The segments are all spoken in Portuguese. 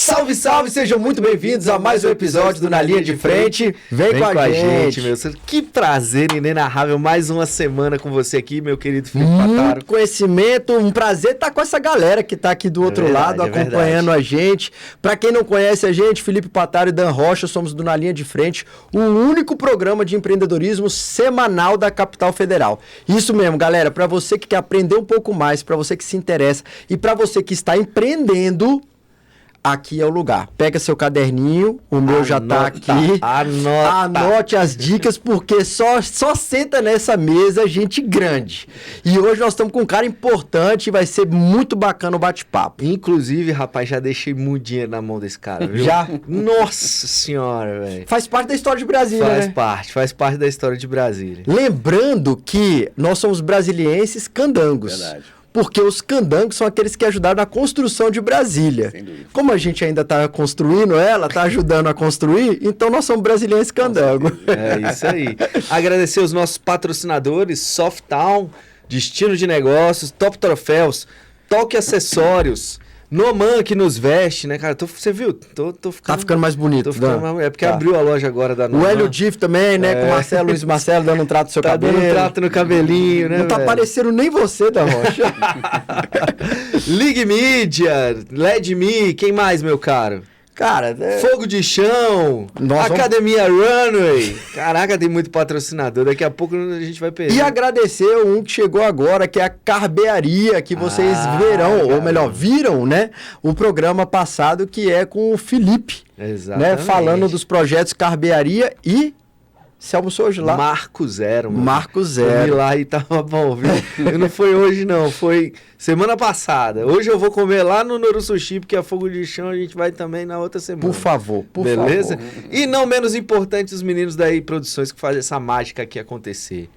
Salve, salve! Sejam muito bem-vindos a mais um episódio do Na Linha de Frente. Vem com a gente, meu. Que prazer inenarrável, mais uma semana com você aqui, meu querido Felipe Pataro. Muito conhecimento, um prazer estar com essa galera que está aqui do outro lado, acompanhando a gente. Para quem não conhece a gente, Felipe Pataro e Dan Rocha, somos do Na Linha de Frente, o único programa de empreendedorismo semanal da capital federal. Isso mesmo, galera, para você que quer aprender um pouco mais, para você que se interessa e para você que está empreendendo, aqui é o lugar. Pega seu caderninho, o meu já tá aqui. Anote as dicas, porque só senta nessa mesa gente grande. E hoje nós estamos com um cara importante e vai ser muito bacana o bate-papo. Inclusive, rapaz, já deixei muito dinheiro na mão desse cara, viu? Já? Nossa senhora, velho. Faz parte da história de Brasília, Faz parte da história de Brasília. Lembrando que nós somos brasilienses candangos. Verdade. Porque os candangos são aqueles que ajudaram na construção de Brasília. Sem dúvida. Como a gente ainda está construindo ela, está ajudando a construir, então nós somos brasileiros candangos. É isso aí. Agradecer os nossos patrocinadores, Softown, Destino de Negócios, Top Troféus, Toque Acessórios, Noman que nos veste, né, cara? Você viu? Tô ficando... Tá ficando mais bonito. É porque abriu a loja agora da Noman. O Hélio Diff também, né? Com o Marcelo, Luiz Marcelo dando um trato no seu cabelo. Dando um trato no cabelinho, né? Não tá parecendo nem você, da Rocha. League Media, LED Me, quem mais, meu caro? Cara, Fogo de Chão, Academia Runway. Caraca, tem muito patrocinador. Daqui a pouco a gente vai perder. E agradecer um que chegou agora, que é a Carbearia, que vocês verão, ou melhor, viram, né? O programa passado, que é com o Felipe. Exatamente. Né? Falando dos projetos Carbearia e... Você almoçou hoje lá? Marco Zero, mano. Marco Zero. Eu vi lá e tava bom, viu? Não foi hoje, não. Foi semana passada. Hoje eu vou comer lá no Noru Sushi, porque a Fogo de Chão a gente vai também na outra semana. Por favor, Beleza? favor. E não menos importante, os meninos daí Produções que fazem essa mágica aqui acontecer.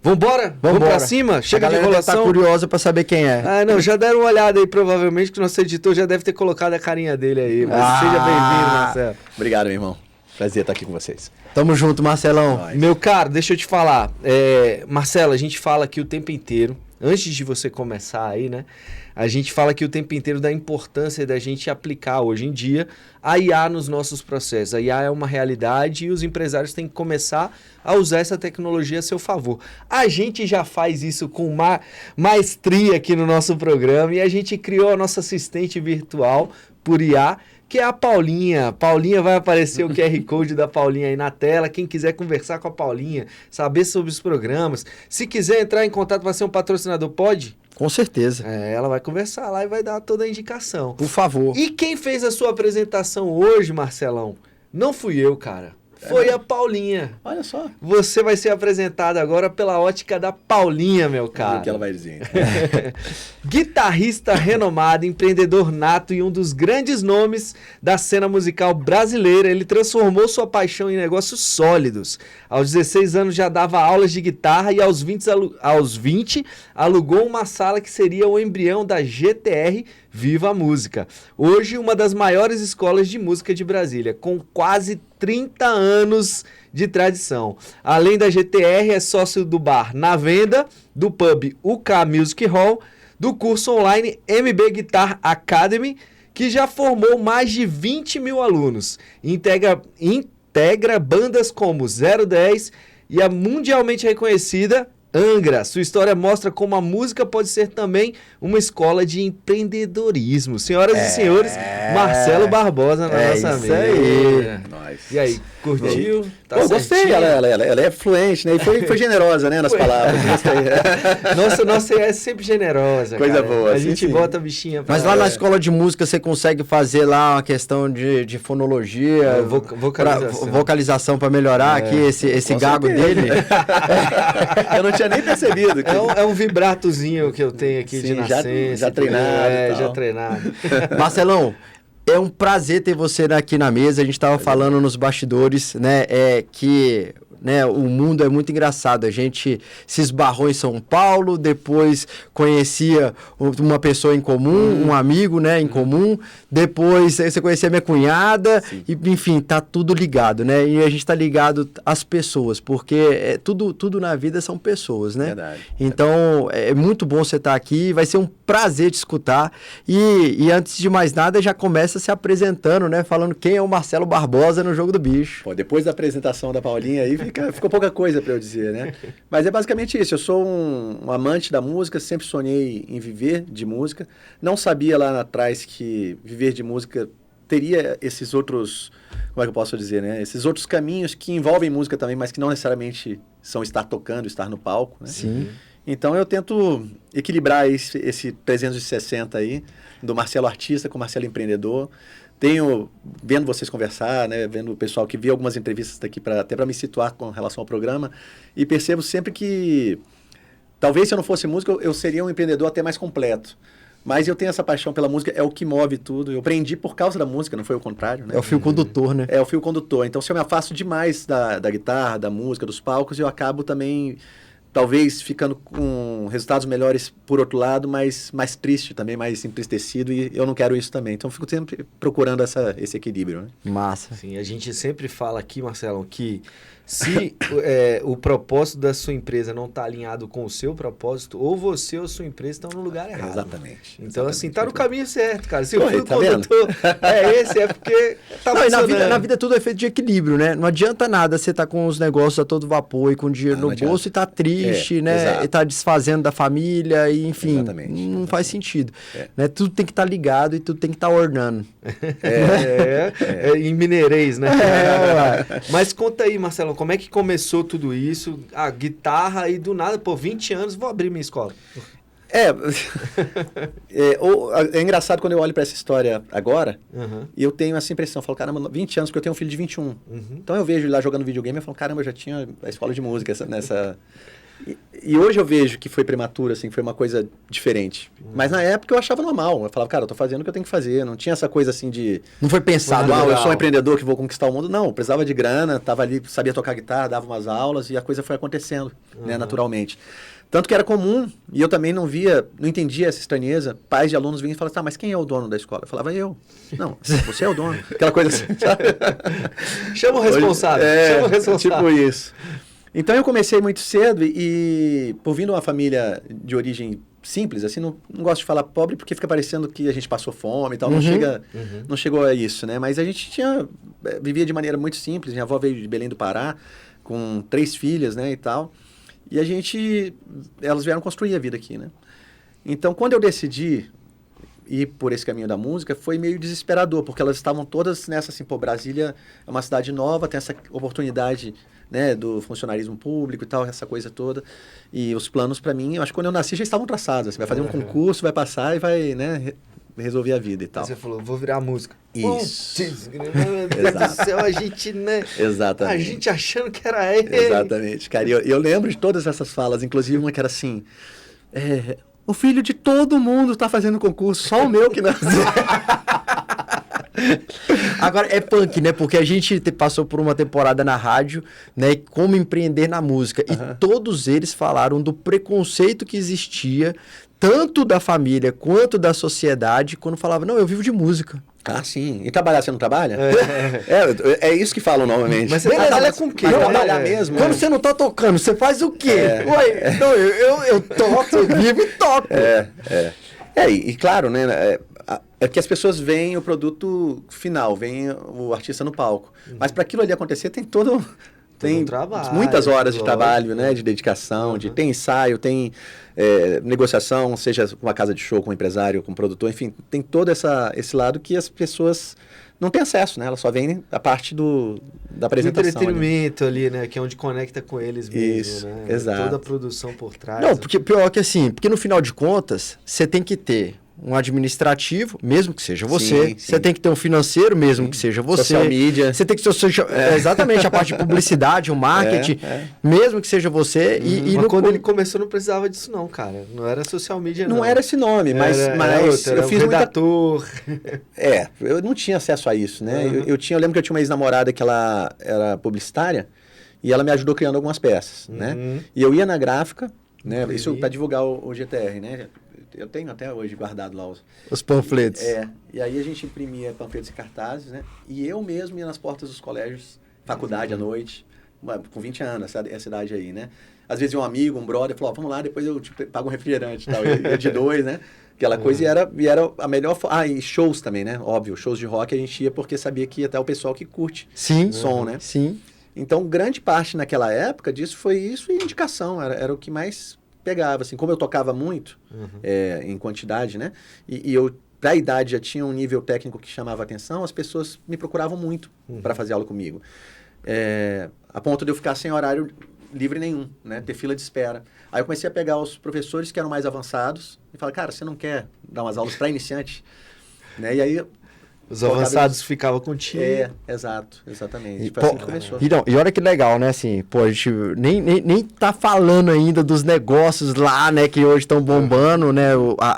Vambora? Vamos pra cima? Chega de enrolação. Tá curiosa pra saber quem é. Ah, não, já deram uma olhada aí, provavelmente, que o nosso editor já deve ter colocado a carinha dele aí. Mas seja bem-vindo, Marcelo. Obrigado, meu irmão. Prazer estar aqui com vocês. Tamo junto, Marcelão. Meu caro, deixa eu te falar. Marcelo, a gente fala aqui o tempo inteiro, antes de você começar aí, né? A gente fala aqui o tempo inteiro da importância da gente aplicar hoje em dia a IA nos nossos processos. A IA é uma realidade e os empresários têm que começar a usar essa tecnologia a seu favor. A gente já faz isso com maestria aqui no nosso programa e a gente criou a nossa assistente virtual por IA, que é a Paulinha. Paulinha, vai aparecer o QR Code da Paulinha aí na tela. Quem quiser conversar com a Paulinha, saber sobre os programas, se quiser entrar em contato para ser um patrocinador, pode? Com certeza. Ela vai conversar lá e vai dar toda a indicação. Por favor. E quem fez a sua apresentação hoje, Marcelão? Não fui eu, cara. Foi a Paulinha. Olha só. Você vai ser apresentado agora pela ótica da Paulinha, meu cara. O que ela vai dizer. Guitarrista renomado, empreendedor nato e um dos grandes nomes da cena musical brasileira, ele transformou sua paixão em negócios sólidos. Aos 16 anos já dava aulas de guitarra e aos 20 alugou uma sala que seria o embrião da GTR Viva a Música. Hoje, uma das maiores escolas de música de Brasília, com quase 30 anos de tradição. Além da GTR, é sócio do bar Na Venda, do pub UK Music Hall, do curso online MB Guitar Academy, que já formou mais de 20 mil alunos. Integra bandas como 010 e a mundialmente reconhecida Angra. Sua história mostra como a música pode ser também uma escola de empreendedorismo. Senhoras e senhores, Marcelo Barbosa na nossa mesa. Aí. E aí, curtiu? Tá gostei, ela é fluente, né? E foi generosa, né, nas palavras. Gostei. Nossa é sempre generosa, coisa cara. boa. A gente bota a bichinha pra... Mas lá na escola de música você consegue fazer lá uma questão de fonologia, vocalização para melhorar aqui esse gago dele. Eu não tinha nem percebido. É um vibratozinho que eu tenho aqui de nascença. Já treinado. Já treinado. Marcelão, é um prazer ter você aqui na mesa. A gente estava falando nos bastidores, né? Que né? O mundo é muito engraçado. A gente se esbarrou em São Paulo, depois conhecia uma pessoa em comum, um amigo, né, em comum. Depois você conhecia minha cunhada, e, enfim, tá tudo ligado, né? E a gente tá ligado às pessoas, porque tudo na vida são pessoas, né? Verdade. Então, é muito bom você estar aqui, vai ser um prazer te escutar. E antes de mais nada, já começa se apresentando, né? Falando quem é o Marcelo Barbosa no Jogo do Bicho. Pô, depois da apresentação da Paulinha aí, ficou pouca coisa para eu dizer, né? Mas é basicamente isso. Eu sou um amante da música, sempre sonhei em viver de música. Não sabia lá atrás que viver de música teria esses outros, como é que eu posso dizer, né? Esses outros caminhos que envolvem música também, mas que não necessariamente são estar tocando, estar no palco, né? Sim. Então eu tento equilibrar esse 360 aí, do Marcelo artista com o Marcelo empreendedor. Tenho, vendo vocês conversar, né, vendo o pessoal que vê algumas entrevistas daqui, até para me situar com relação ao programa, e percebo sempre que, talvez se eu não fosse músico, eu seria um empreendedor até mais completo. Mas eu tenho essa paixão pela música, é o que move tudo. Eu aprendi por causa da música, não foi o contrário, né? É o fio condutor, né? É o fio condutor. Então, se eu me afasto demais da guitarra, da música, dos palcos, eu acabo também, talvez, ficando com resultados melhores por outro lado, mas mais triste também, mais entristecido, e eu não quero isso também. Então, eu fico sempre procurando esse equilíbrio, né? Massa. Sim, a gente sempre fala aqui, Marcelo, que se o propósito da sua empresa não está alinhado com o seu propósito, ou você ou sua empresa estão no lugar errado. Exatamente. Então, exatamente. assim, tá no caminho certo, cara. Se o Oi, fio tá condutor é esse, é porque tá Não, e funcionando. na vida tudo é feito de equilíbrio, né? Não adianta nada você tá com os negócios a todo vapor e com dinheiro Não no adianta. bolso e tá triste, né? Exato. E tá desfazendo da família, e enfim, Exatamente, não faz sentido. É. Né? Tudo tem que estar ligado e tudo tem que estar ornando. Em mineirês, né? É, Mas conta aí, Marcelo, como é que começou tudo isso? A guitarra e do nada, pô, 20 anos, vou abrir minha escola. É engraçado quando eu olho para essa história agora, Uhum. e eu tenho essa impressão, eu falo, caramba, 20 anos, porque eu tenho um filho de 21. Uhum. Então eu vejo ele lá jogando videogame e eu falo, caramba, eu já tinha a escola de música nessa... E hoje eu vejo que foi prematuro, assim, foi uma coisa diferente. Mas na época eu achava normal. Eu falava, cara, eu tô fazendo o que eu tenho que fazer. Não tinha essa coisa assim de... Não foi pensado, eu legal. sou um empreendedor que vou conquistar o mundo. Não, eu precisava de grana, tava ali, sabia tocar guitarra, dava umas aulas e a coisa foi acontecendo, né, naturalmente. Tanto que era comum, e eu também não entendia essa estranheza. Pais de alunos vinham e falavam, tá, mas quem é o dono da escola? Eu falava, eu. Não, você é o dono. Aquela coisa assim, sabe? Chama o responsável, chama o responsável. Tipo isso. Então eu comecei muito cedo e por vindo de uma família de origem simples, assim, não gosto de falar pobre porque fica parecendo que a gente passou fome e tal, não chegou a isso, né? Mas a gente vivia de maneira muito simples, minha avó veio de Belém do Pará, com 3 filhas, né, e tal, e elas vieram construir a vida aqui, né? Então, quando eu decidi ir por esse caminho da música, foi meio desesperador, porque elas estavam todas nessa, assim, pô, Brasília é uma cidade nova, tem essa oportunidade, né, do funcionarismo público e tal, essa coisa toda, e os planos para mim, eu acho que quando eu nasci já estavam traçados, assim, vai fazer um concurso, vai passar e vai, né, resolver a vida e tal. Aí você falou, vou virar música. Isso. Meu Deus do céu, a gente, né? Exatamente. A gente achando que era ele. Exatamente, cara, e eu lembro de todas essas falas, inclusive uma que era assim, o filho de todo mundo tá fazendo concurso, só o meu que não. Agora, é punk, né? Porque a gente passou por uma temporada na rádio, né? Como empreender na música. E todos eles falaram do preconceito que existia, tanto da família quanto da sociedade, quando falava, não, eu vivo de música. Ah, sim. E trabalhar você não trabalha? É isso que falam normalmente. Mas você trabalha com o quê? Mas trabalhar mesmo. Quando você não tá tocando, você faz o quê? Ué, não, eu toco, eu vivo e toco. E claro, né? É que as pessoas veem o produto final, veem o artista no palco. Mas para aquilo ali acontecer, tem um trabalho, muitas horas de trabalho, né? De dedicação, tem ensaio, tem negociação, seja com uma casa de show, com um empresário, com um produtor, enfim, tem todo esse lado que as pessoas não têm acesso, né? Elas só veem a parte da apresentação. O entretenimento ali, né? Que é onde conecta com eles mesmo, isso, né? exato. Toda a produção por trás. Não, porque pior que assim, porque no final de contas, você tem que ter um administrativo, mesmo que seja você. Sim. Você tem que ter um financeiro, mesmo que seja você. Social media. Você tem que ter exatamente a parte de publicidade, o marketing, mesmo que seja você. Mas quando ele começou não precisava disso não, cara. Não era social media, não. Não era esse nome, mas eu fiz redator. Eu não tinha acesso a isso, né? Eu lembro que eu tinha uma ex-namorada que ela era publicitária e ela me ajudou criando algumas peças, né? E eu ia na gráfica, né? Isso para divulgar o GTR, né? Eu tenho até hoje guardado lá os panfletos. E aí a gente imprimia panfletos e cartazes, né? E eu mesmo ia nas portas dos colégios, faculdade à noite, com 20 anos, essa idade aí, né? Às vezes um amigo, um brother, falou, vamos lá, depois eu te pago um refrigerante e tal. Ia de 2, né? Aquela coisa, e era a melhor... e shows também, né? Óbvio, shows de rock a gente ia porque sabia que ia até o pessoal que curte som, né? Sim. Então, grande parte naquela época disso foi isso e indicação, era o que mais pegava, assim. Como eu tocava muito, em quantidade, né? E eu, pra idade, já tinha um nível técnico que chamava atenção, as pessoas me procuravam muito para fazer aula comigo. A ponto de eu ficar sem horário livre nenhum, né? Ter fila de espera. Aí eu comecei a pegar os professores que eram mais avançados e falar, cara, você não quer dar umas aulas para iniciante? Né? E aí... Os avançados ficavam contigo. Exatamente. Foi assim que começou. E olha que legal, né? Assim, pô, a gente nem tá falando ainda dos negócios lá, né? Que hoje estão bombando, né?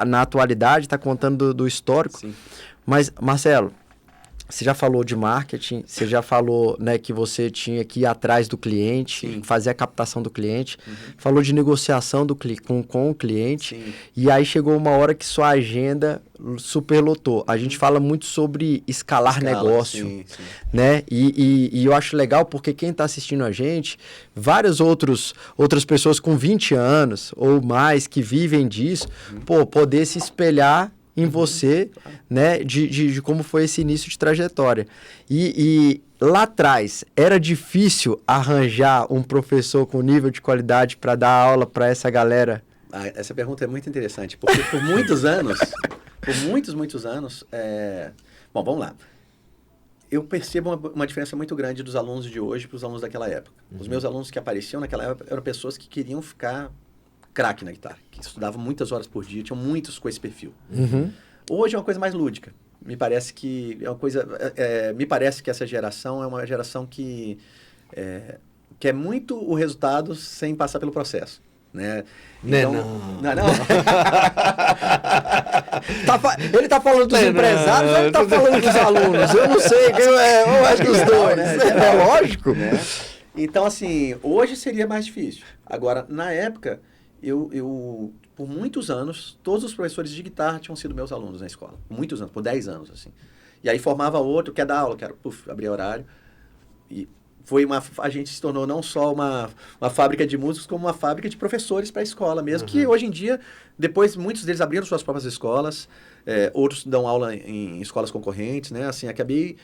Na atualidade, tá contando do histórico. Sim. Mas, Marcelo, você já falou de marketing, você já falou, né, que você tinha que ir atrás do cliente, Sim. fazer a captação do cliente, falou de negociação com o cliente, Sim. e aí chegou uma hora que sua agenda superlotou. A gente fala muito sobre escalar negócio, né? E eu acho legal porque quem está assistindo a gente, várias outras pessoas com 20 anos ou mais que vivem disso, poder se espelhar em você, né, de como foi esse início de trajetória. E lá atrás, era difícil arranjar um professor com nível de qualidade para dar aula para essa galera? Essa pergunta é muito interessante, porque por muitos anos, muitos anos, bom, vamos lá. Eu percebo uma diferença muito grande dos alunos de hoje para os alunos daquela época. Os meus alunos que apareciam naquela época eram pessoas que queriam ficar craque na guitarra, que estudavam muitas horas por dia, tinham muitos com esse perfil. Hoje é uma coisa mais lúdica. Me parece que é uma coisa... me parece que essa geração é uma geração que quer muito o resultado sem passar pelo processo. Né? Então, não. Ele tá falando dos empresários ou ele tá falando dos alunos? Eu não sei, eu acho que os dois. Né? É lógico. Né? Então, assim, hoje seria mais difícil. Agora, na época, eu por muitos anos, todos os professores de guitarra tinham sido meus alunos na escola. Muitos anos, por 10 anos, assim. E aí formava outro, quer dar aula, quero, abrir horário. E a gente se tornou não só uma fábrica de músicos, como uma fábrica de professores para a escola mesmo, que hoje em dia, depois muitos deles abriram suas próprias escolas, outros dão aula em escolas concorrentes, né? Assim, acabei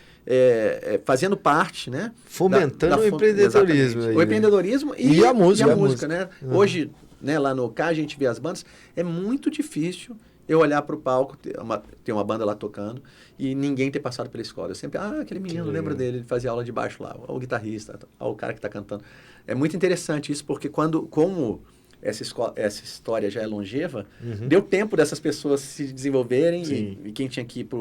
fazendo parte, né? Fomentando o empreendedorismo. O empreendedorismo e a música, né? Hoje, né, lá no K, a gente vê as bandas, é muito difícil eu olhar para o palco, ter uma banda lá tocando e ninguém ter passado pela escola. Eu sempre, aquele menino, lembro dele, ele fazia aula de baixo lá, o guitarrista, o cara que está cantando. É muito interessante isso, porque como essa história já é longeva, deu tempo dessas pessoas se desenvolverem e quem tinha que ir para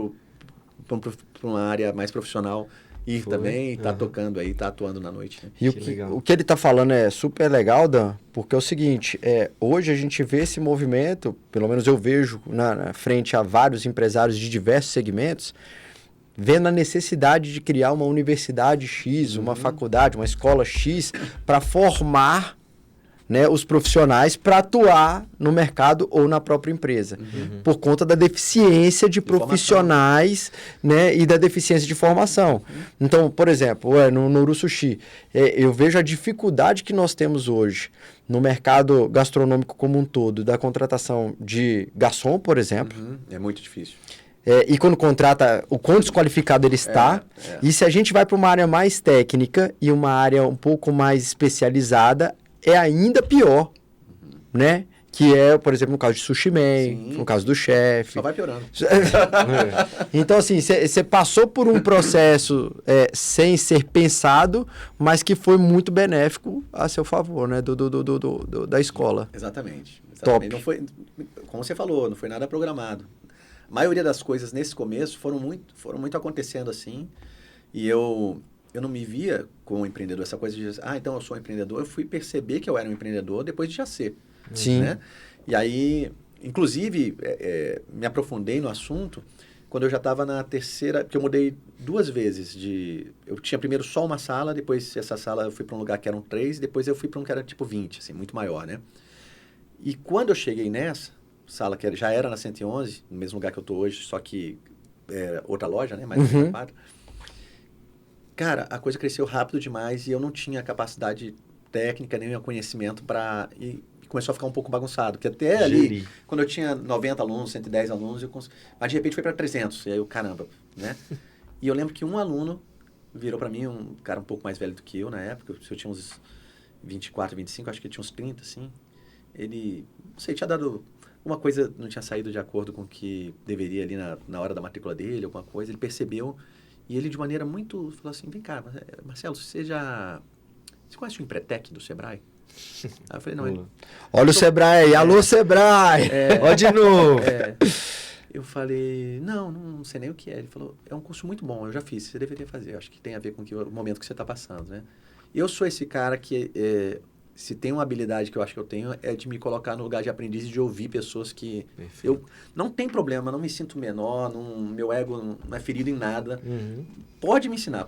uma área mais profissional ir também, tá tocando aí, tá atuando na noite. Né? E o que ele tá falando é super legal, Dan, porque é o seguinte, hoje a gente vê esse movimento, pelo menos eu vejo na frente a vários empresários de diversos segmentos, vendo a necessidade de criar uma universidade X, uma faculdade, uma escola X, para formar, né, os profissionais para atuar no mercado ou na própria empresa, por conta da deficiência de profissionais, né, e da deficiência de formação. Então, por exemplo, no Uru Sushi, eu vejo a dificuldade que nós temos hoje no mercado gastronômico como um todo, da contratação de garçom, por exemplo. É muito difícil. E quando contrata, o quão desqualificado ele está. E se a gente vai para uma área mais técnica e uma área um pouco mais especializada, é ainda pior, né? Que é, por exemplo, no caso de Sushi Man, no caso do chefe. Só vai piorando. Então, assim, você passou por um processo sem ser pensado, mas que foi muito benéfico a seu favor, né? Da escola. Exatamente. Top. Não foi, como você falou, não foi nada programado. A maioria das coisas nesse começo foram muito acontecendo assim, e eu não me via como empreendedor, essa coisa de, então eu sou um empreendedor. Eu fui perceber que eu era um empreendedor depois de já ser. Sim. Né? E aí, inclusive, me aprofundei no assunto quando eu já estava na terceira, porque eu mudei 2 vezes eu tinha primeiro só uma sala, depois essa sala eu fui para um lugar que eram 3, depois eu fui para um que era tipo 20, assim, muito maior, né? E quando eu cheguei nessa sala, que já era na 111, no mesmo lugar que eu tô hoje, só que outra loja, né? Mais ocupado. Cara, a coisa cresceu rápido demais e eu não tinha capacidade técnica, nem conhecimento para... E começou a ficar um pouco bagunçado, porque até ali, quando eu tinha 90 alunos, 110 alunos, mas de repente foi para 300, e aí eu, caramba, né? E eu lembro que um aluno virou para mim, um cara um pouco mais velho do que eu na época, se eu tinha uns 24, 25, acho que ele tinha uns 30, assim, ele, não sei, tinha dado... Uma coisa não tinha saído de acordo com o que deveria ali na hora da matrícula dele, alguma coisa, ele percebeu, e ele de maneira muito, falou assim, vem cá, Marcelo, você conhece o Empretec do Sebrae? Aí eu falei, não, ele... Olha o Sebrae, alô Sebrae! Ó de novo! Eu falei, não sei nem o que é. Ele falou, é um curso muito bom, eu já fiz, você deveria fazer, acho que tem a ver com o momento que você está passando, né? E eu sou esse cara que, se tem uma habilidade que eu acho que eu tenho, é de me colocar no lugar de aprendiz e de ouvir pessoas que... Perfeito. Eu não tem problema, não me sinto menor, meu ego não é ferido em nada. Pode me ensinar,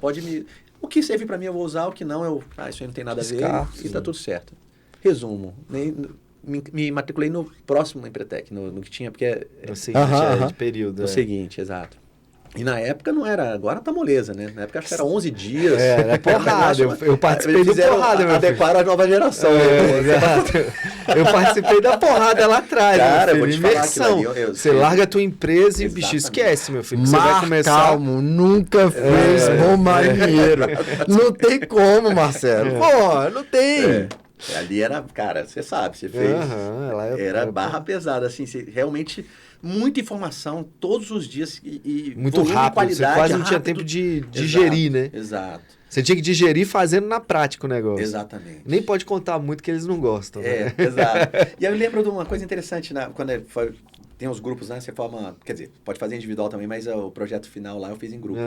o que serve para mim eu vou usar, o que não, isso aí não tem nada a ver e tá tudo certo. Resumo, me matriculei no próximo Empretec, no que tinha, porque no seguinte, de período. No seguinte, exato. E na época não era, agora tá moleza, né? Na época acho que era 11 dias. Era porrada, eu participei da porrada. Adequaram a nova geração. Eu participei da porrada lá atrás. Cara, eu vou te imersão. Você larga a tua empresa e, bicho, esquece, meu filho. Você vai começar... Calmo, nunca fez bom marinheiro. Não tem como, Marcelo. Pô, não tem. Ali era, cara, você sabe, você fez. Era barra pesada, assim, realmente... Muita informação todos os dias e muito rápido, você quase não tinha tempo de digerir, né? Exato. Você tinha que digerir fazendo na prática o negócio. Exatamente. Nem pode contar muito que eles não gostam. Né? Exato. E eu lembro de uma coisa interessante, quando tem os grupos, né? Você forma, quer dizer, pode fazer individual também, mas o projeto final lá eu fiz em grupo.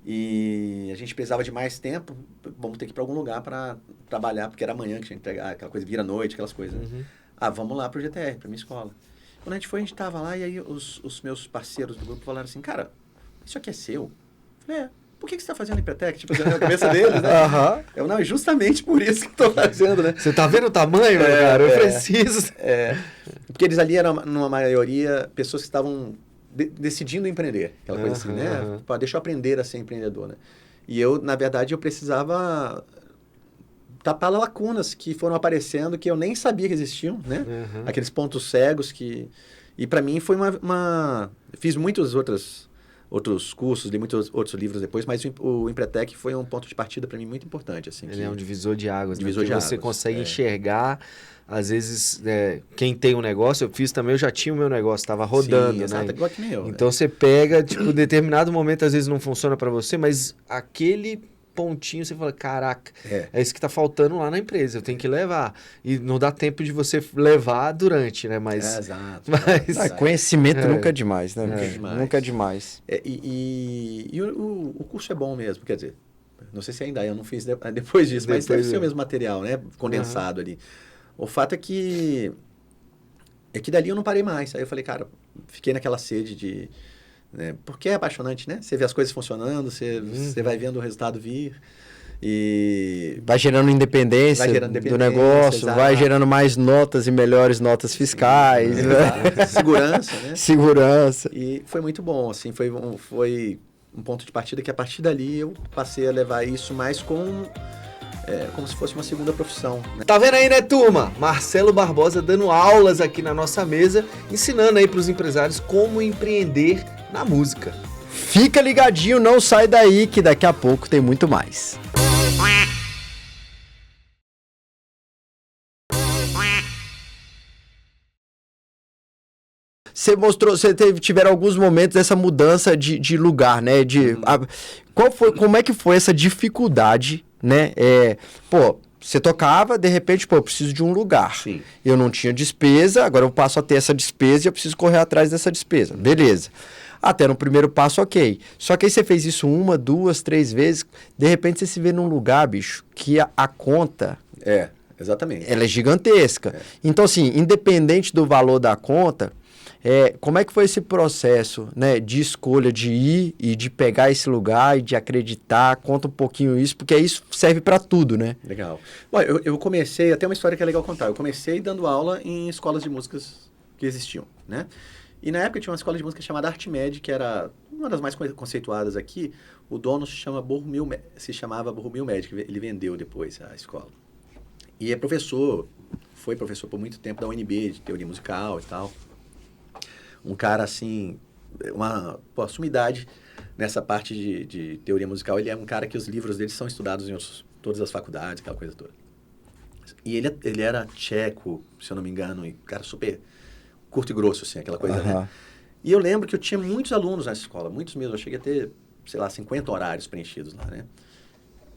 E a gente precisava de mais tempo, vamos ter que ir para algum lugar para trabalhar, porque era amanhã que tinha que entregar, aquela coisa, vira noite, aquelas coisas. Vamos lá pro GTR, pra minha escola. Quando a gente foi, a gente tava lá e aí os meus parceiros do grupo falaram assim, cara, isso aqui é seu? Eu falei, por que você tá fazendo Empretec? Tipo, na cabeça deles, né? Eu, não, é justamente por isso que eu tô fazendo, né? Você tá vendo o tamanho, cara? Eu preciso. Porque eles ali eram, numa maioria, pessoas que estavam decidindo empreender. Aquela coisa assim, né? Deixa eu aprender a ser empreendedor, né? E eu, na verdade, eu precisava... tapar lacunas que foram aparecendo que eu nem sabia que existiam, né? Aqueles pontos cegos que... E para mim foi fiz muitos outros cursos, li muitos outros livros depois, mas o Empretec foi um ponto de partida para mim muito importante. Assim, Ele é um divisor de águas, divisor de você consegue enxergar, às vezes, quem tem um negócio, eu fiz também, eu já tinha o meu negócio, estava rodando, sim, exato, né? Igual que nem eu. Então você pega, tipo, determinado momento, às vezes não funciona para você, mas aquele... pontinho, você fala, caraca, é isso que tá faltando lá na empresa, eu tenho que levar. E não dá tempo de você levar durante, né? Mas, exato. Mas... conhecimento nunca é demais, né? Nunca é demais. E o curso é bom mesmo, quer dizer, não sei se ainda eu não fiz depois disso, mas deve ser o mesmo material, né? Condensado ali. O fato é que dali eu não parei mais. Aí eu falei, cara, fiquei naquela sede de... Né? Porque é apaixonante, né? Você vê as coisas funcionando, você vai vendo o resultado vir e... Vai gerando independência, do negócio, exato. Vai gerando mais notas e melhores notas fiscais. Né? Segurança, né? Segurança. E foi muito bom, assim, foi um ponto de partida que a partir dali eu passei a levar isso mais como se fosse uma segunda profissão. Né? Tá vendo aí, né, turma? Marcelo Barbosa dando aulas aqui na nossa mesa, ensinando aí pros empresários como empreender na música. Fica ligadinho, não sai daí que daqui a pouco tem muito mais. Tiveram alguns momentos dessa mudança de lugar, né? Como é que foi essa dificuldade, né? Você tocava, de repente, eu preciso de um lugar. Sim. Eu não tinha despesa, agora eu passo a ter essa despesa e eu preciso correr atrás dessa despesa. Beleza. Até no primeiro passo, ok. Só que aí você fez isso 1, 2, 3 vezes, de repente você se vê num lugar, bicho, que a conta... exatamente. Ela é gigantesca. Então, assim, independente do valor da conta, Como é que foi esse processo, né, de escolha de ir e de pegar esse lugar e de acreditar? Conta um pouquinho isso, porque isso serve para tudo, né? Legal. Bom, eu comecei, até uma história que é legal contar. Eu comecei dando aula em escolas de músicas que existiam, né? E na época tinha uma escola de música chamada ArtMed, que era uma das mais conceituadas aqui. O dono se chamava Borromil Med, ele vendeu depois a escola. E foi professor por muito tempo da UNB, de teoria musical e tal. Um cara, assim, uma sumidade nessa parte de teoria musical. Ele é um cara que os livros dele são estudados em todas as faculdades, aquela coisa toda. E ele era tcheco, se eu não me engano, e cara super curto e grosso, assim, aquela coisa, né? E eu lembro que eu tinha muitos alunos nessa escola, muitos mesmo. Eu cheguei a ter, sei lá, 50 horários preenchidos lá, né?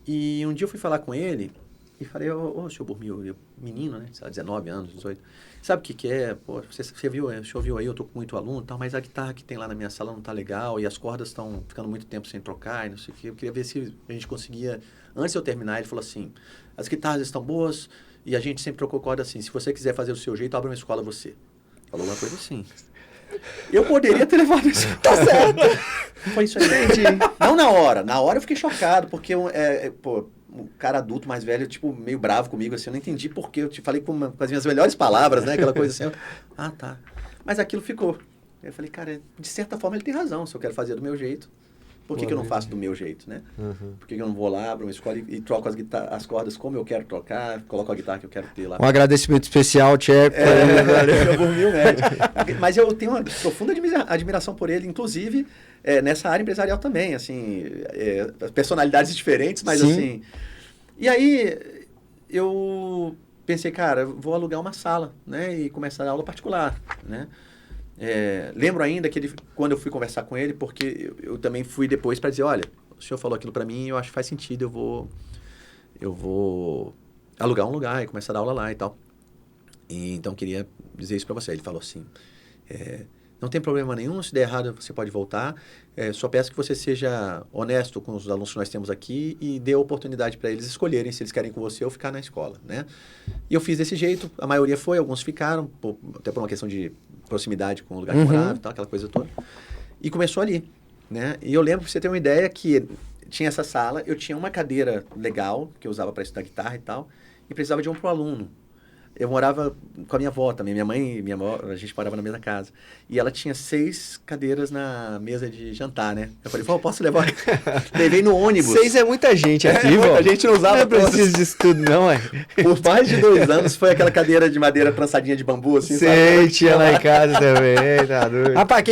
E um dia eu fui falar com ele e falei, ô, senhor Borromil, menino, né? Sei lá, 19 anos, 18. Sabe o que é? Pô, você viu, o senhor viu aí, eu tô com muito aluno e tal, mas a guitarra que tem lá na minha sala não tá legal e as cordas estão ficando muito tempo sem trocar e não sei o quê. Eu queria ver se a gente conseguia... Antes de eu terminar, ele falou assim, as guitarras estão boas e a gente sempre trocou corda assim. Se você quiser fazer o seu jeito, abre uma escola você. Falou uma coisa assim. Eu poderia ter levado isso. Tá certo. Foi isso aí. Entendi. Não na hora. Na hora eu fiquei chocado, porque um cara adulto, mais velho, tipo, meio bravo comigo, assim, eu não entendi porque eu te falei com as minhas melhores palavras, né? Aquela coisa assim. Tá. Mas aquilo ficou. Eu falei, cara, de certa forma ele tem razão. Se eu quero fazer do meu jeito, por que eu não faço do meu jeito, né? Por que eu não vou lá, abro uma escola e troco as cordas como eu quero trocar, coloco a guitarra que eu quero ter lá. Um agradecimento especial, Tcheco. Mas eu tenho uma profunda admiração por ele, inclusive nessa área empresarial também, assim, personalidades diferentes, mas Sim. assim... E aí eu pensei, cara, vou alugar uma sala, né, e começar a aula particular, né? Lembro ainda que quando eu fui conversar com ele, porque eu também fui depois para dizer, olha, o senhor falou aquilo para mim, eu acho que faz sentido, eu vou alugar um lugar e começar a dar aula lá e tal. E, então, queria dizer isso para você. Ele falou assim, não tem problema nenhum, se der errado você pode voltar, só peço que você seja honesto com os alunos que nós temos aqui e dê a oportunidade para eles escolherem se eles querem com você ou ficar na escola, né? E eu fiz desse jeito, a maioria foi, alguns ficaram, até por uma questão de proximidade com o lugar que morava e tal, aquela coisa toda. E começou ali, né? E eu lembro, pra você ter uma ideia, que tinha essa sala, eu tinha uma cadeira legal, que eu usava para estudar guitarra e tal, e precisava de um pro aluno. Eu morava com a minha avó também, minha mãe e minha avó, a gente morava na mesma casa. E ela tinha 6 cadeiras na mesa de jantar, né? Eu falei, posso levar? Levei no ônibus. 6 é muita gente aqui, vô. A gente não usava. Não preciso disso tudo, não, é. Por mais de 2 anos, foi aquela cadeira de madeira trançadinha de bambu, assim, sabe? Tinha lá em casa também, tá doido. Rapaz,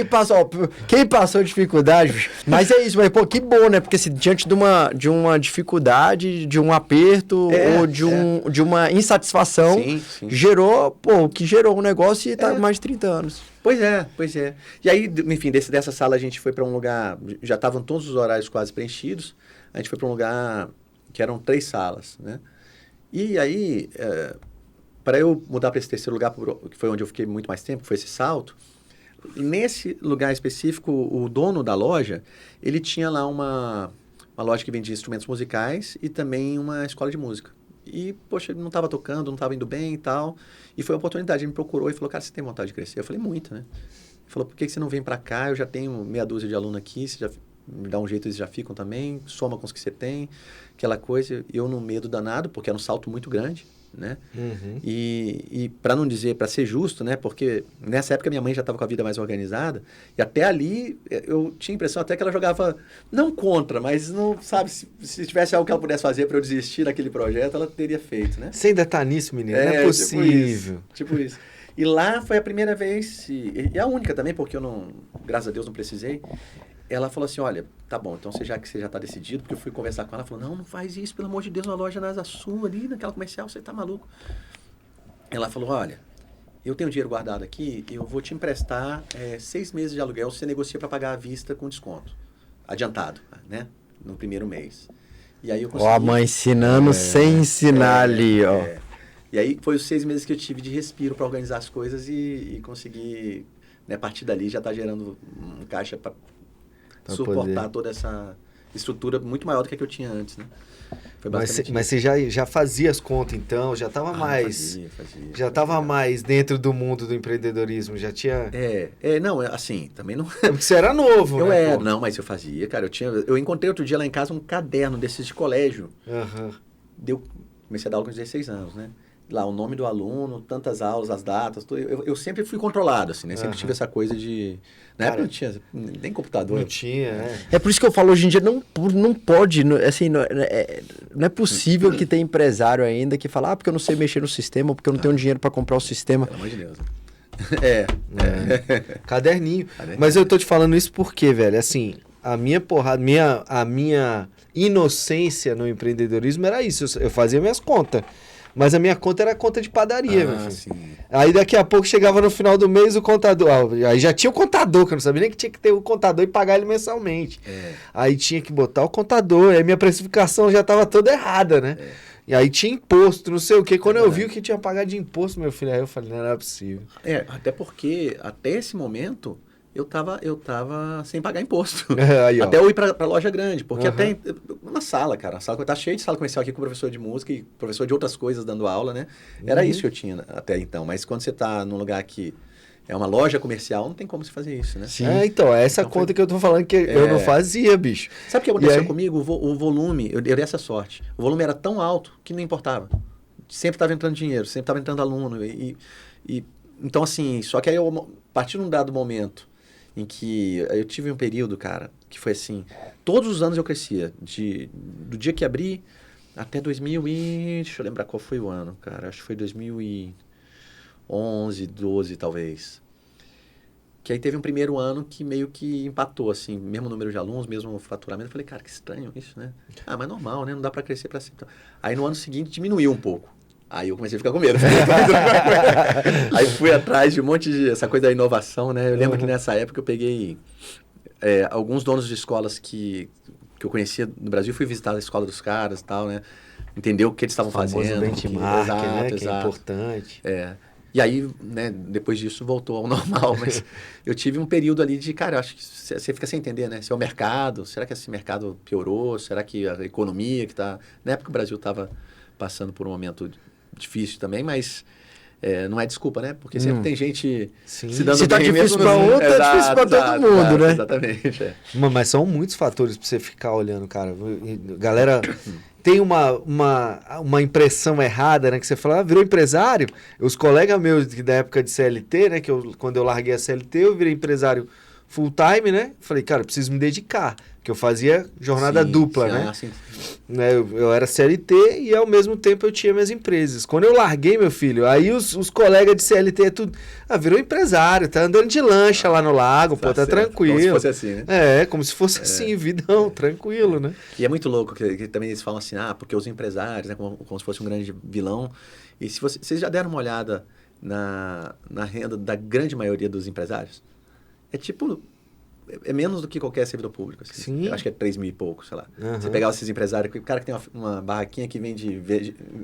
quem passou dificuldade, mas é isso, mas pô, que bom, né? Porque se diante de uma dificuldade, de um aperto ou de uma insatisfação, sim. Gerou, o que gerou um negócio e tá mais de 30 anos. Pois é. E aí, enfim, dessa sala a gente foi para um lugar, já estavam todos os horários quase preenchidos, a gente foi para um lugar que eram 3 salas, né? E aí, para eu mudar para esse terceiro lugar, que foi onde eu fiquei muito mais tempo, foi esse salto, nesse lugar específico, o dono da loja, ele tinha lá uma loja que vendia instrumentos musicais e também uma escola de música. E, poxa, ele não estava tocando, não estava indo bem e tal. E foi uma oportunidade, ele me procurou e falou, cara, você tem vontade de crescer? Eu falei, muito, né? Ele falou, por que você não vem para cá? Eu já tenho meia dúzia de aluno aqui, você já me dá um jeito, eles já ficam também, soma com os que você tem, aquela coisa. Eu no medo danado, porque era um salto muito grande, né? E para não dizer, para ser justo, né? Porque nessa época minha mãe já estava com a vida mais organizada e até ali eu tinha a impressão até que ela jogava, não contra, mas não, sabe, se tivesse algo que ela pudesse fazer para eu desistir daquele projeto, ela teria feito, né? Você ainda tá nisso, menino? Não é possível. Tipo isso. E lá foi a primeira vez, e a única também, porque eu não, graças a Deus, não precisei. Ela falou assim, olha, tá bom, então você já está decidido, porque eu fui conversar com ela, ela falou, não faz isso, pelo amor de Deus, uma loja na Asa Sul, ali naquela comercial, você tá maluco. Ela falou, olha, eu tenho dinheiro guardado aqui, eu vou te emprestar 6 meses de aluguel, você negocia para pagar à vista com desconto, adiantado, né, no primeiro mês. E aí eu consegui... Ó, a mãe ensinando sem ensinar ali, ó. E aí foi os 6 meses que eu tive de respiro para organizar as coisas e conseguir, né, a partir dali já tá gerando um caixa para suportar toda essa estrutura muito maior do que a que eu tinha antes, né? Foi basicamente Mas você já fazia as contas, então? Já estava fazia. Já estava mais dentro do mundo do empreendedorismo? Já tinha... Não, assim, também não... Porque você era novo, né? Não, mas eu fazia, cara. Eu encontrei outro dia lá em casa um caderno desses de colégio. Comecei a dar aula com 16 anos, né? Lá, o nome do aluno, tantas aulas, as datas, tudo. Eu sempre fui controlado, assim, né? Sempre tive essa coisa de... Na época não tinha nem computador. Não tinha, né? É por isso que eu falo, hoje em dia não pode, assim, não é possível que tenha empresário ainda que fala, porque eu não sei mexer no sistema, porque eu não tenho dinheiro para comprar o sistema. Pelo amor de Deus. Caderninho. Mas eu tô te falando isso porque, velho, assim, a minha inocência no empreendedorismo era isso. Eu fazia minhas contas. Mas a minha conta era conta de padaria, meu filho. Sim. Aí daqui a pouco chegava no final do mês o contador. Aí já tinha o contador, que eu não sabia nem que tinha que ter o contador e pagar ele mensalmente. Aí tinha que botar o contador, aí minha precificação já estava toda errada, né? E aí tinha imposto, não sei o quê. Quando eu vi o que tinha pagado de imposto, meu filho, aí eu falei, não era possível. Até porque, até esse momento, eu tava sem pagar imposto. Aí, até eu ir pra loja grande, porque até uma sala, cara. A sala tá cheia de sala comercial aqui com professor de música e professor de outras coisas dando aula, né? Era isso que eu tinha até então. Mas quando você tá num lugar que é uma loja comercial, não tem como você fazer isso, né? Sim. Então, essa conta que eu tô falando que eu não fazia, bicho. Sabe o que aconteceu comigo? O volume, eu dei essa sorte. O volume era tão alto que não importava. Sempre estava entrando dinheiro, sempre estava entrando aluno. Então, assim, só que aí a partir de um dado momento em que eu tive um período, cara, que foi assim, todos os anos eu crescia, do dia que abri até 2000 e... Deixa eu lembrar qual foi o ano, cara, acho que foi 2011, 12 talvez. Que aí teve um primeiro ano que meio que empatou, assim, mesmo número de alunos, mesmo faturamento. Eu falei, cara, que estranho isso, né? Mas normal, né? Não dá pra crescer pra sempre. Aí no ano seguinte diminuiu um pouco. Aí eu comecei a ficar com medo. Aí fui atrás de um monte de... Essa coisa da inovação, né? Eu lembro que nessa época eu peguei alguns donos de escolas que eu conhecia no Brasil. Fui visitar a escola dos caras e tal, né? Entender o que eles estavam fazendo. Benchmark, né? Que é importante. E aí, né, depois disso voltou ao normal. Mas eu tive um período ali de... Cara, eu acho que você fica sem entender, né? Se é o mercado, será que esse mercado piorou? Será que a economia que tá... Na época o Brasil estava passando por um momento difícil também, mas não é desculpa, né? Porque sempre tem gente se dando se tá bem difícil para um, tá difícil para todo mundo, né? Exatamente. Mas são muitos fatores para você ficar olhando, cara. Galera tem uma impressão errada, né? Que você fala, virou empresário. Os colegas meus da época de CLT, né? Quando eu larguei a CLT, eu virei empresário full time, né? Falei, cara, eu preciso me dedicar. Porque eu fazia jornada dupla, né? Eu era CLT e ao mesmo tempo eu tinha minhas empresas. Quando eu larguei, meu filho, aí os colegas de CLT tudo... virou empresário, tá andando de lancha lá no lago, tá tranquilo. Como se fosse assim, né? Como se fosse assim, vidão, tranquilo, né? E é muito louco que também eles falam assim, porque os empresários, né, como se fosse um grande vilão. E se vocês já deram uma olhada na renda da grande maioria dos empresários? É tipo... É menos do que qualquer servidor público. Assim. Sim. Eu acho que é 3 mil e pouco, sei lá. Você pegar esses empresários, o cara que tem uma barraquinha que vende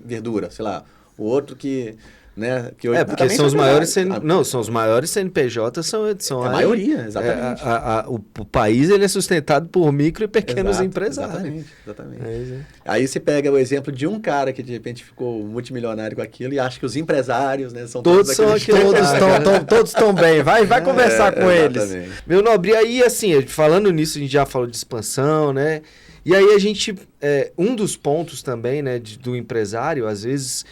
verdura, sei lá. O outro que... Né, que hoje, porque são os maiores... são os maiores CNPJs, são a maioria, exatamente. O país ele é sustentado por micro e pequenos empresários. Exatamente. Aí você pega o exemplo de um cara que de repente ficou multimilionário com aquilo e acha que os empresários, né, são todos todos estão bem. Vai conversar com eles. Meu nobre, e aí assim, falando nisso, a gente já falou de expansão, né? E aí a gente... um dos pontos também, né, do empresário, às vezes...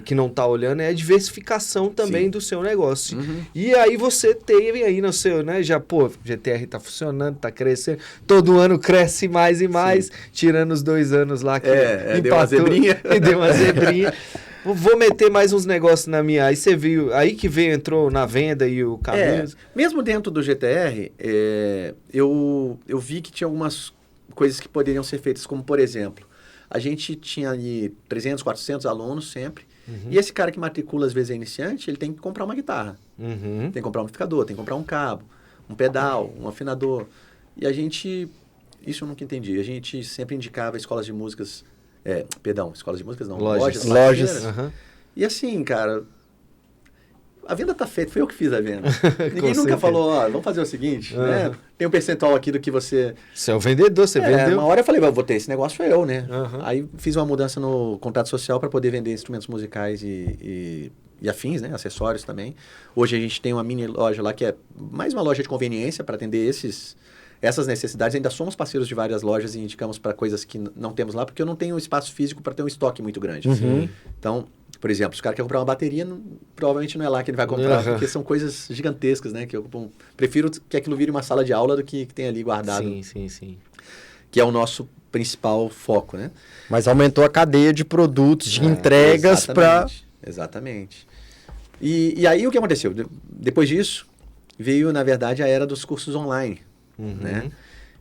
que não está olhando, é a diversificação também do seu negócio. E aí você teve aí no seu, né? Já, GTR tá funcionando, tá crescendo. Todo ano cresce mais e mais, tirando os 2 anos lá que empatou, deu uma zebrinha. E deu uma zebrinha. Vou meter mais uns negócios na minha... Aí você viu, aí que entrou na venda e o caminho. Mesmo dentro do GTR, eu vi que tinha algumas coisas que poderiam ser feitas, como por exemplo, a gente tinha ali 300, 400 alunos sempre. E esse cara que matricula, às vezes, é iniciante, ele tem que comprar uma guitarra. Tem que comprar um amplificador, tem que comprar um cabo, um pedal, um afinador. E a gente... Isso eu nunca entendi. A gente sempre indicava escolas de músicas... escolas de músicas não. Lojas. Lojas. E assim, cara... a venda tá feita, fui eu que fiz a venda. Ninguém nunca falou, ó, vamos fazer o seguinte, né? Tem um percentual aqui do que você... Você é o vendedor, você vendeu. Uma hora eu falei, vou ter esse negócio, foi eu, né? Aí fiz uma mudança no contrato social para poder vender instrumentos musicais e afins, né? Acessórios também. Hoje a gente tem uma mini loja lá que é mais uma loja de conveniência para atender essas necessidades. Ainda somos parceiros de várias lojas e indicamos para coisas que não temos lá, porque eu não tenho espaço físico para ter um estoque muito grande. Então, por exemplo, se o cara quer comprar uma bateria, provavelmente não é lá que ele vai comprar, porque são coisas gigantescas, né? Que eu prefiro que aquilo vire uma sala de aula do que tem ali guardado. Sim. Que é o nosso principal foco, né? Mas aumentou a cadeia de produtos, de entregas para... Exatamente. E aí o que aconteceu? Depois disso, veio, na verdade, a era dos cursos online, né?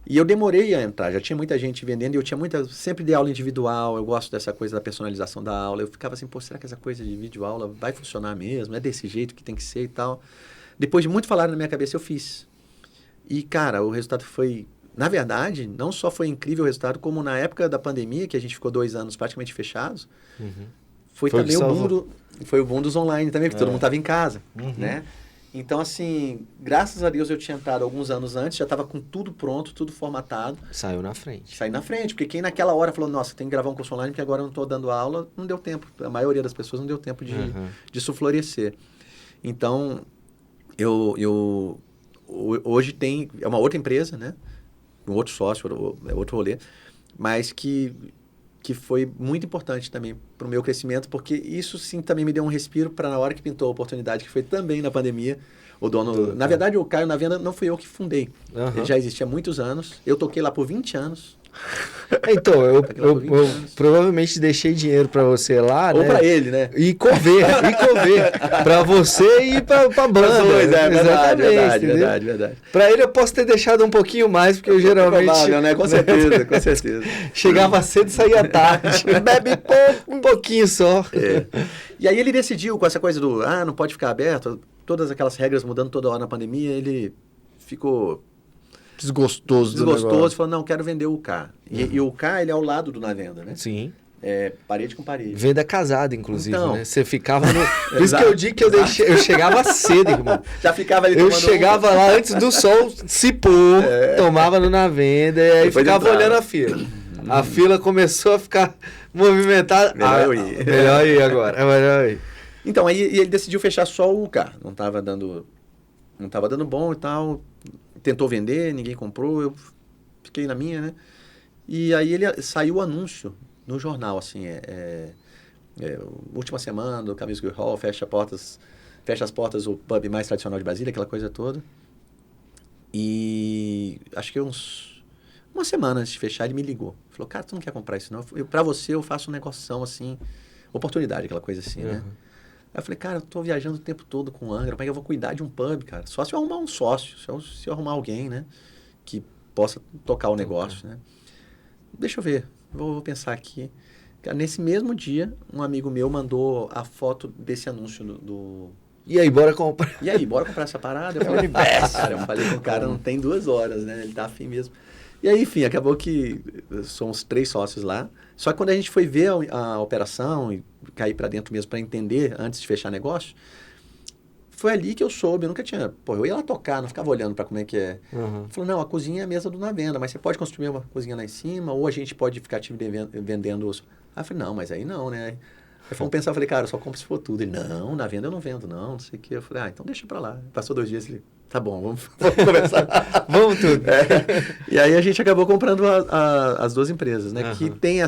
E eu demorei a entrar, já tinha muita gente vendendo e eu tinha sempre dei aula individual, eu gosto dessa coisa da personalização da aula. Eu ficava assim, pô, será que essa coisa de videoaula vai funcionar mesmo? É desse jeito que tem que ser e tal. Depois de muito falar na minha cabeça, eu fiz. E, cara, o resultado foi... Na verdade, não só foi incrível o resultado, como na época da pandemia, que a gente ficou 2 anos praticamente fechados, foi também o boom dos online também, porque todo mundo estava em casa, né? Então, assim, graças a Deus eu tinha entrado alguns anos antes, já estava com tudo pronto, tudo formatado. Saí na frente, porque quem naquela hora falou, nossa, tem que gravar um curso online, porque agora eu não estou dando aula, não deu tempo. A maioria das pessoas não deu tempo de isso florescer. Então, hoje é uma outra empresa, né? Um outro sócio, é outro rolê, mas que foi muito importante também para o meu crescimento, porque isso sim também me deu um respiro para na hora que pintou a oportunidade, que foi também na pandemia, o dono... Na verdade, o Caio na Venda não fui eu que fundei. Ele já existia há muitos anos, eu toquei lá por 20 anos. Então, eu provavelmente deixei dinheiro para você lá, ou né? para ele, né? E cover, para você e para banda. Verdade. Para ele eu posso ter deixado um pouquinho mais, porque eu geralmente... Provável, né? Com certeza. Chegava cedo e saía tarde. Bebe pouco, um pouquinho só. E aí ele decidiu com essa coisa do, não pode ficar aberto, todas aquelas regras mudando toda hora na pandemia, ele ficou... Desgostoso, falou, não, quero vender o K. E o K, ele é ao lado do Na Venda, né? Sim. Parede com parede. Venda casada, inclusive, então, né? Você ficava no... Por isso que eu digo que eu chegava cedo, irmão. Já ficava ali Eu chegava lá antes do sol se pôr, tomava no Na Venda e aí ficava olhando a fila. A fila começou a ficar movimentada. Melhor ir agora. Melhor ir. Então, aí ele decidiu fechar só o K. Não tava dando bom e tal. Tentou vender, ninguém comprou, eu fiquei na minha, né? E aí saiu o anúncio no jornal, assim, última semana do Camisa Girl Hall, fecha as portas o pub mais tradicional de Brasília, aquela coisa toda. E acho que uma semana antes de fechar, ele me ligou. Falou, cara, tu não quer comprar isso não? Pra você eu faço um negoção assim, oportunidade, aquela coisa assim, né? Aí eu falei, cara, eu tô viajando o tempo todo com o Angra, como é que eu vou cuidar de um pub, cara? Só se eu arrumar um sócio, se eu arrumar alguém, né? Que possa tocar o negócio, né? Deixa eu ver, vou pensar aqui. Nesse mesmo dia, um amigo meu mandou a foto desse anúncio do... E aí, bora comprar? Bora comprar essa parada? Eu falei, cara, eu falei com o cara, não tem 2 horas, né? Ele tá afim mesmo. E aí, enfim, acabou que somos 3 sócios lá. Só que quando a gente foi ver a operação e cair para dentro mesmo para entender antes de fechar negócio, foi ali que eu soube. Eu nunca tinha... Pô, eu ia lá tocar, não ficava olhando para como é que é. Falou, não, a cozinha é a mesa do Na Venda, mas você pode construir uma cozinha lá em cima ou a gente pode ficar te vendendo os... Aí eu falei, não, mas aí não, né? Aí fomos pensar, eu falei, cara, eu só compro se for tudo. Ele, não, Na Venda eu não vendo, não sei o quê. Eu falei, então deixa para lá. Passou 2 dias, ele... Tá bom, vamos conversar. Vamos tudo. E aí a gente acabou comprando as 2 empresas, né? Que tem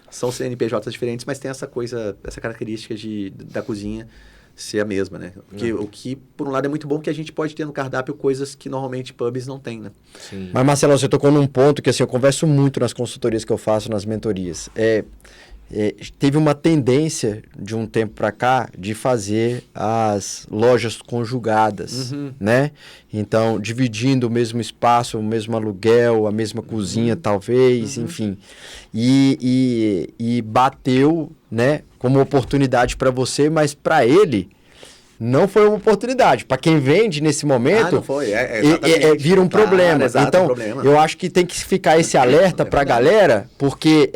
são CNPJs diferentes, mas tem essa característica da cozinha ser a mesma, né? O que, por um lado, é muito bom, porque a gente pode ter no cardápio coisas que normalmente pubs não tem, né? Sim. Mas, Marcelo, você tocou num ponto que, assim, eu converso muito nas consultorias que eu faço, nas mentorias. Teve uma tendência de um tempo para cá de fazer as lojas conjugadas, né? Então, dividindo o mesmo espaço, o mesmo aluguel, a mesma cozinha, talvez, enfim. E bateu, né, como oportunidade para você, mas para ele não foi uma oportunidade. Para quem vende nesse momento, não foi. vira um problema. Então, eu acho que tem que ficar esse alerta para a galera, porque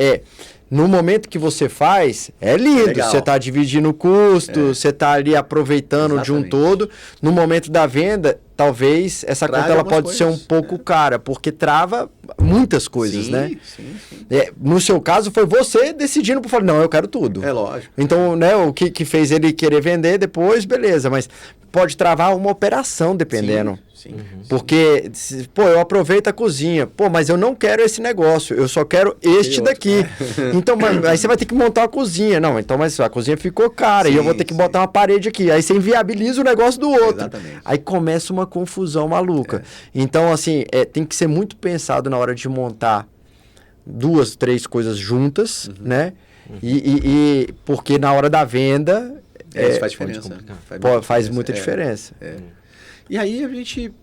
No momento que você faz, é lindo. Você está dividindo o custo, você está ali aproveitando de um todo. No momento da venda, talvez essa conta ela pode ser um pouco cara, porque trava muitas coisas, né? Sim. No seu caso, foi você decidindo por falar, não, eu quero tudo. É lógico. Então, né, o que fez ele querer vender depois, beleza, mas pode travar uma operação, dependendo. Sim. Porque, eu aproveito a cozinha. Mas eu não quero esse negócio. Eu só quero este daqui. Então, aí você vai ter que montar uma cozinha. Não, então, mas a cozinha ficou cara. E eu vou ter que botar uma parede aqui. Aí você inviabiliza o negócio do outro. Exatamente. Aí começa uma confusão maluca. Então, assim, tem que ser muito pensado na hora de montar 2, 3 coisas juntas, né? E porque na hora da venda... isso faz diferença. Faz muita diferença. E aí a gente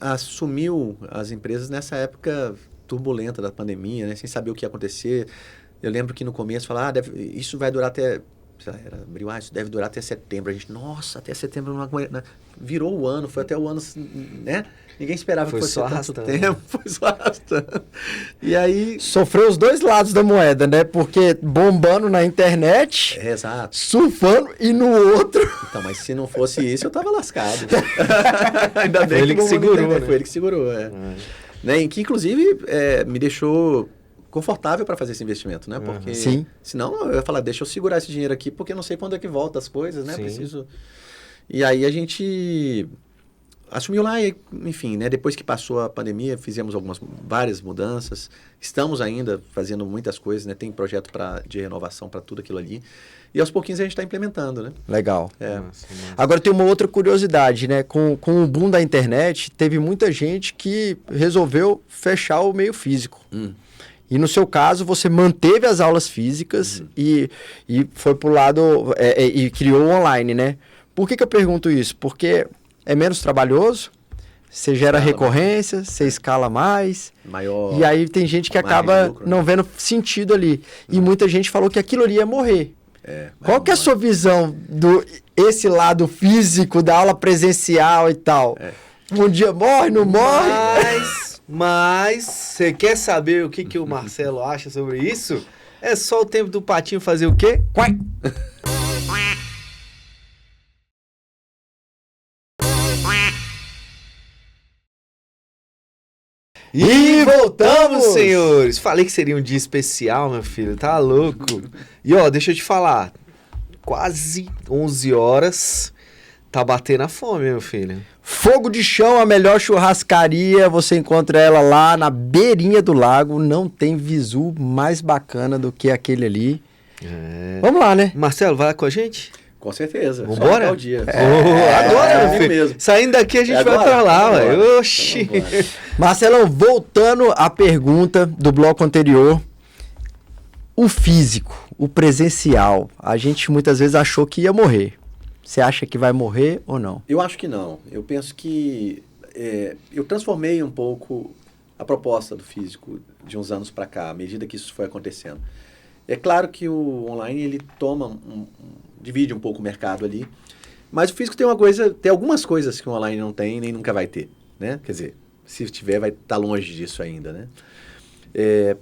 assumiu as empresas nessa época turbulenta da pandemia, né? Sem saber o que ia acontecer. Eu lembro que no começo falava, isso vai durar até... Era abril, isso deve durar até setembro. A gente, nossa, até setembro não aguenta. Virou o ano, foi até o ano, né? Ninguém esperava que fosse tanto tempo. Foi só arrastando. E aí... Sofreu os dois lados da moeda, né? Porque bombando na internet, exato, surfando, e no outro... Então, mas se não fosse isso, eu tava lascado. Ainda bem foi ele que segurou, né? Foi ele que segurou, Né? E que, inclusive, me deixou confortável para fazer esse investimento, né? Porque senão eu ia falar, deixa eu segurar esse dinheiro aqui, porque eu não sei quando é que volta as coisas, né? Preciso... E aí a gente... assumiu lá e, enfim, né? Depois que passou a pandemia, fizemos várias mudanças. Estamos ainda fazendo muitas coisas, né? Tem projeto de renovação para tudo aquilo ali. E aos pouquinhos a gente está implementando, né? Legal. Agora tem uma outra curiosidade, né? Com o boom da internet, teve muita gente que resolveu fechar o meio físico. E no seu caso, você manteve as aulas físicas e foi pro lado... e criou o online, né? Por que eu pergunto isso? Porque... é menos trabalhoso, você gera recorrência, você escala mais. Maior. E aí tem gente que acaba não vendo sentido ali. E muita gente falou que aquilo ali ia morrer. Qual que é a sua visão esse lado físico da aula presencial e tal? Um dia morre, não morre? Mas você quer saber o que o Marcelo acha sobre isso? É só o tempo do patinho fazer o quê? Quai! E voltamos, senhores! Falei que seria um dia especial, meu filho. Tá louco? E ó, deixa eu te falar. Quase 11 horas. Tá batendo a fome, meu filho. Fogo de Chão, a melhor churrascaria. Você encontra ela lá na beirinha do lago. Não tem visu mais bacana do que aquele ali. Vamos lá, né? Marcelo, vai lá com a gente? Com certeza. Vambora? O dia. Agora, meu filho. Mesmo. Saindo daqui a gente vai pra lá, ué. Oxi. Então, Marcelão, voltando à pergunta do bloco anterior. O físico, o presencial, a gente muitas vezes achou que ia morrer. Você acha que vai morrer ou não? Eu acho que não. Eu penso que... eu transformei um pouco a proposta do físico de uns anos para cá, à medida que isso foi acontecendo. É claro que o online, ele divide um pouco o mercado ali, mas o físico tem algumas coisas que o online não tem, nem nunca vai ter, né? Quer dizer, se tiver, vai estar longe disso ainda, né?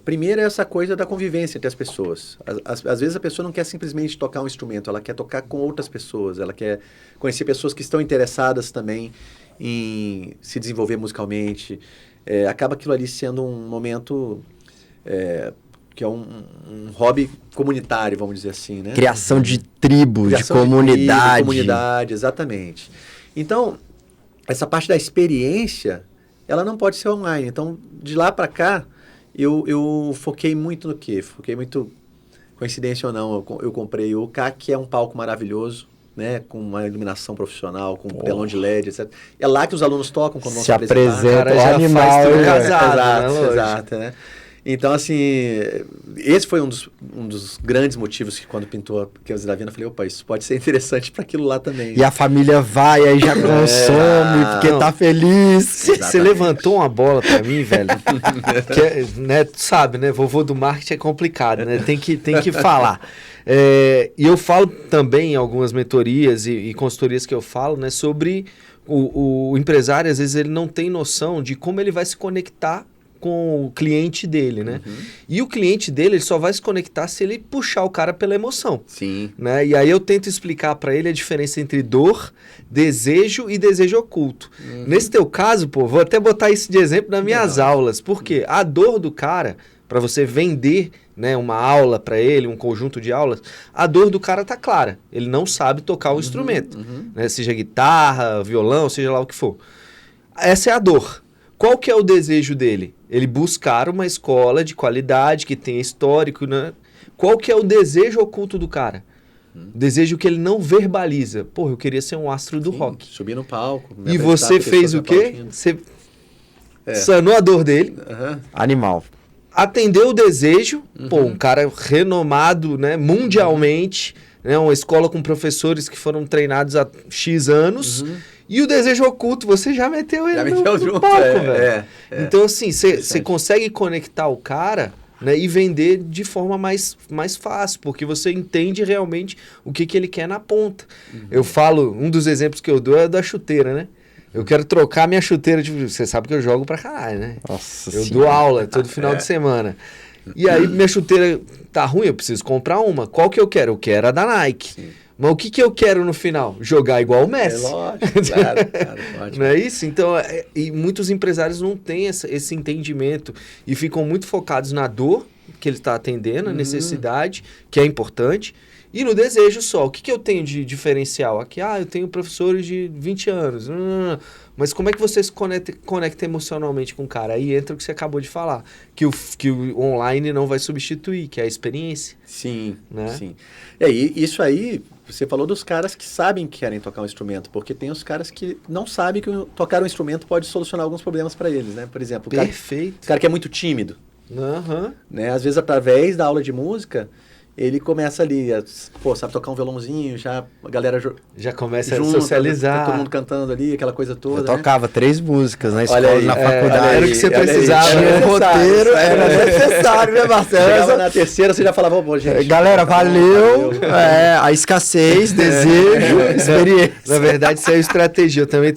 Primeiro é essa coisa da convivência entre as pessoas. Às vezes a pessoa não quer simplesmente tocar um instrumento, ela quer tocar com outras pessoas, ela quer conhecer pessoas que estão interessadas também em se desenvolver musicalmente. Acaba aquilo ali sendo um momento... que é um hobby comunitário, vamos dizer assim, né? Criação de tribo, de comunidade. De comunidade, exatamente. Então, essa parte da experiência, ela não pode ser online. Então, de lá para cá, eu foquei muito no quê? Foquei muito, coincidência ou não, eu comprei o CAC, que é um palco maravilhoso, né? Com uma iluminação profissional, com telão de LED, etc. É lá que os alunos tocam quando vão se apresentar. Apresenta o animal. Exato, né? Então, assim, esse foi um dos grandes motivos que quando pintou a Camisa da Vina, eu falei, opa, isso pode ser interessante para aquilo lá também. E a família vai, aí já consome, porque tá feliz. Você levantou uma bola para mim, velho, que, né, tu sabe, né, vovô do marketing é complicado, né, tem que falar. E eu falo também em algumas mentorias e consultorias que eu falo, né, sobre o empresário, às vezes ele não tem noção de como ele vai se conectar com o cliente dele, né? E o cliente dele, ele só vai se conectar se ele puxar o cara pela emoção. Sim. Né? E aí eu tento explicar para ele a diferença entre dor, desejo e desejo oculto. Nesse teu caso, pô, vou até botar isso de exemplo nas minhas aulas. Por quê? A dor do cara, para você vender, né, uma aula para ele, um conjunto de aulas, a dor do cara tá clara. Ele não sabe tocar o instrumento, né, seja guitarra, violão, seja lá o que for. Essa é a dor. Qual que é o desejo dele? Ele buscar uma escola de qualidade, que tenha histórico, né? Qual que é o desejo oculto do cara? Desejo que ele não verbaliza. Pô, eu queria ser um astro do rock. Subir no palco. E você fez o quê? Você sanou a dor dele. Animal. Atendeu o desejo. Pô, um cara renomado, né, mundialmente, né, uma escola com professores que foram treinados há X anos. E o desejo oculto, você já meteu ele no palco, velho. Então, assim, você consegue conectar o cara, né, e vender de forma mais fácil, porque você entende realmente o que ele quer na ponta. Eu falo, um dos exemplos que eu dou é da chuteira, né? Eu quero trocar minha chuteira, tipo, você sabe que eu jogo pra caralho, né? Nossa eu dou aula todo final de semana. E aí minha chuteira tá ruim, eu preciso comprar uma. Qual que eu quero? Eu quero a da Nike. Sim. Mas o que eu quero no final? Jogar igual o Messi. É lógico, claro, não é isso? Então, e muitos empresários não têm esse entendimento e ficam muito focados na dor que ele está atendendo, a necessidade, que é importante, e no desejo só. O que eu tenho de diferencial? Aqui, eu tenho professores de 20 anos. Mas como é que você se conecta emocionalmente com o cara? Aí entra o que você acabou de falar, que o online não vai substituir, que é a experiência. Sim, né? Sim. E isso aí, você falou dos caras que sabem que querem tocar um instrumento, porque tem os caras que não sabem que tocar um instrumento pode solucionar alguns problemas para eles, né? Por exemplo, o cara que é muito tímido, né? Às vezes, através da aula de música, ele começa ali, sabe tocar um violãozinho, já a galera já começa a socializar. Todo mundo cantando ali, aquela coisa toda. Eu tocava 3 músicas na escola, aí, na faculdade. Era o que você precisava. O roteiro era necessário, né, Marcelo? Chegava na terceira, você já falava, pô, gente. Galera, valeu. A escassez, desejo, experiência. Na verdade, isso é estratégia. Eu também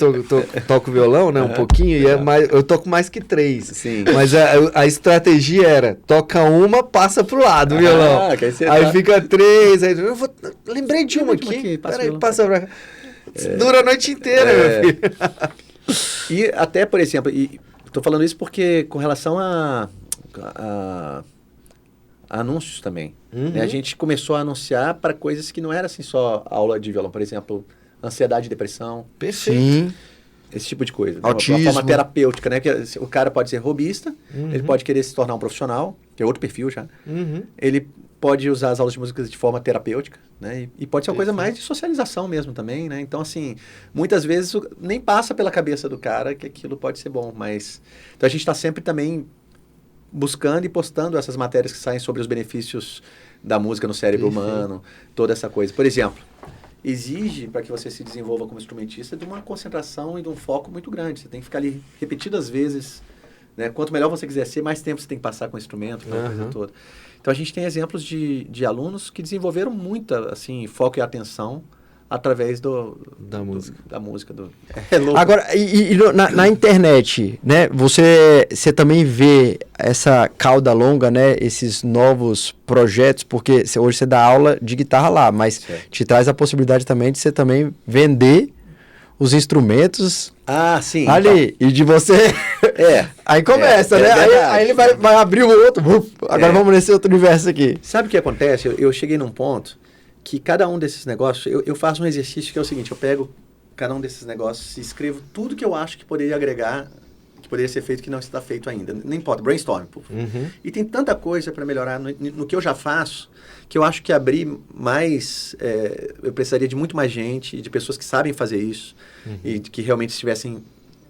toco violão, né, um pouquinho, e eu toco mais que 3. Sim. Mas a estratégia era, toca uma, passa pro lado o violão. Aí fica 3, aí lembrei de uma aqui. Peraí, passa pra cá. Dura a noite inteira, meu filho. E até, por exemplo, tô falando isso porque com relação a anúncios também. Né? A gente começou a anunciar para coisas que não era assim só aula de violão, por exemplo, ansiedade e depressão. Perfeito. Sim. Esse tipo de coisa. Autismo. Uma forma terapêutica, né? Que o cara pode ser robista, ele pode querer se tornar um profissional, que é outro perfil já. Ele pode usar as aulas de música de forma terapêutica, né? E pode ser uma coisa mais de socialização mesmo também, né? Então, assim, muitas vezes nem passa pela cabeça do cara que aquilo pode ser bom, mas... Então, a gente está sempre também buscando e postando essas matérias que saem sobre os benefícios da música no cérebro humano, toda essa coisa. Por exemplo, exige, para que você se desenvolva como instrumentista, de uma concentração e de um foco muito grande. Você tem que ficar ali repetidas vezes, né? Quanto melhor você quiser ser, mais tempo você tem que passar com o instrumento, com a coisa toda. Então, a gente tem exemplos de alunos que desenvolveram muita, assim, foco e atenção através da música. É louco. Agora, na internet, né, você também vê essa cauda longa, né, esses novos projetos, porque hoje você dá aula de guitarra lá, mas te traz a possibilidade também de você também vender os instrumentos. Sim. Ali, então. E de você... Aí começa, né? Aí ele vai abrir o outro. Agora vamos nesse outro universo aqui. Sabe o que acontece? Eu cheguei num ponto que cada um desses negócios... Eu faço um exercício que é o seguinte, eu pego cada um desses negócios e escrevo tudo que eu acho que poderia agregar, que poderia ser feito que não está feito ainda. Não importa, brainstorm. E tem tanta coisa para melhorar no que eu já faço, que eu acho que abrir mais... eu precisaria de muito mais gente, de pessoas que sabem fazer isso, e que realmente estivessem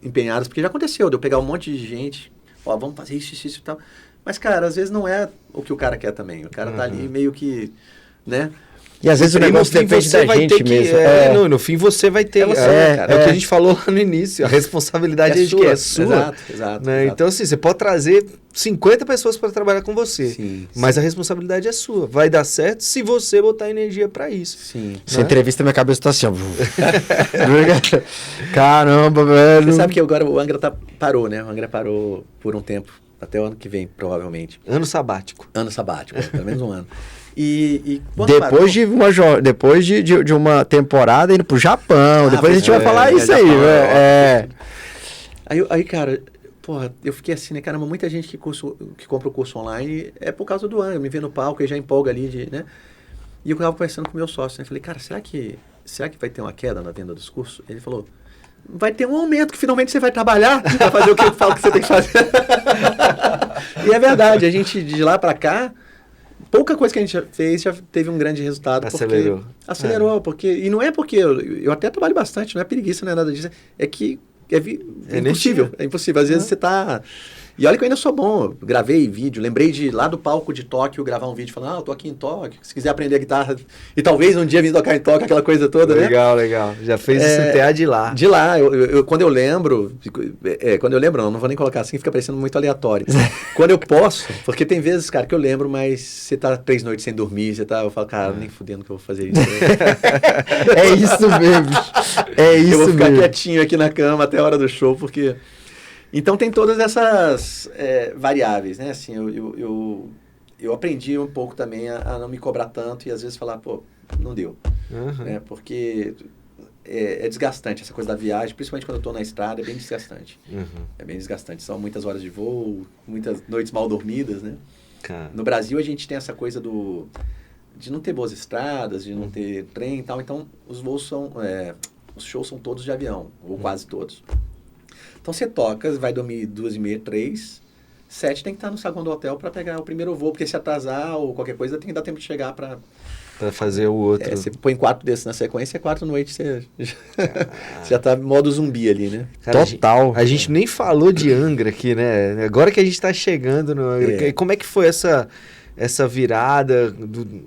empenhadas, porque já aconteceu de eu pegar um monte de gente, vamos fazer isso e tal. Mas, cara, às vezes não é o que o cara quer também. O cara tá ali meio que, né... E às vezes o negócio depende da gente mesmo. No fim você vai ter... É o que a gente falou lá no início. A responsabilidade é sua. Exato. Né? Então, assim, você pode trazer 50 pessoas para trabalhar com você. Mas a responsabilidade é sua. Vai dar certo se você botar energia para isso. Essa entrevista, minha cabeça tá assim, ó. Caramba, velho. Você sabe que agora o Angra parou, né? O Angra parou por um tempo. Até o ano que vem, provavelmente. Ano sabático. Ano sabático, pelo menos um ano. E depois de uma temporada indo pro Japão, depois a gente vai falar isso aí, velho. Aí, cara, porra, eu fiquei assim, né, caramba, muita gente que compra o curso online é por causa do Angra, me vê no palco e já empolga ali, né? E eu tava conversando com o meu sócio, né? Falei, cara, será que vai ter uma queda na venda dos cursos? Ele falou, vai ter um aumento, que finalmente você vai trabalhar pra fazer o que eu falo que você tem que fazer. E é verdade, a gente, de lá pra cá, pouca coisa que a gente fez já teve um grande resultado. Acelerou, porque... E não é porque... Eu até trabalho bastante, não é preguiça, não é nada disso. É que é impossível. É impossível. Às vezes você tá... E olha que eu ainda sou bom. Eu gravei vídeo, lembrei de lá do palco de Tóquio gravar um vídeo falando, eu tô aqui em Tóquio, se quiser aprender a guitarra e talvez um dia vir tocar em Tóquio, aquela coisa toda, né? Legal. Já fez esse CTA de lá. De lá. Quando eu lembro, não vou nem colocar assim, fica parecendo muito aleatório. Quando eu posso, porque tem vezes, cara, que eu lembro, mas você tá 3 noites sem dormir, eu falo, cara, nem fudendo que eu vou fazer isso. É isso mesmo. Eu vou ficar quietinho aqui na cama até a hora do show, porque... Então tem todas essas variáveis, né? Assim, eu aprendi um pouco também a não me cobrar tanto e às vezes falar, pô, não deu. Né? Porque é desgastante essa coisa da viagem, principalmente quando eu tô na estrada, é bem desgastante. É bem desgastante. São muitas horas de voo, muitas noites mal dormidas, né? Cara. No Brasil a gente tem essa coisa de não ter boas estradas, de não ter trem e tal. Então os voos os shows são todos de avião, ou quase todos. Então você toca, vai dormir 2h30, 3, 7 tem que estar no saguão do hotel para pegar o primeiro voo, porque se atrasar ou qualquer coisa tem que dar tempo de chegar para fazer o outro. Você põe 4 desses na sequência, 4 noites você já tá modo zumbi ali, né? Cara, total. A gente nem falou de Angra aqui, né? Agora que a gente tá chegando no Angra, como é que foi essa virada,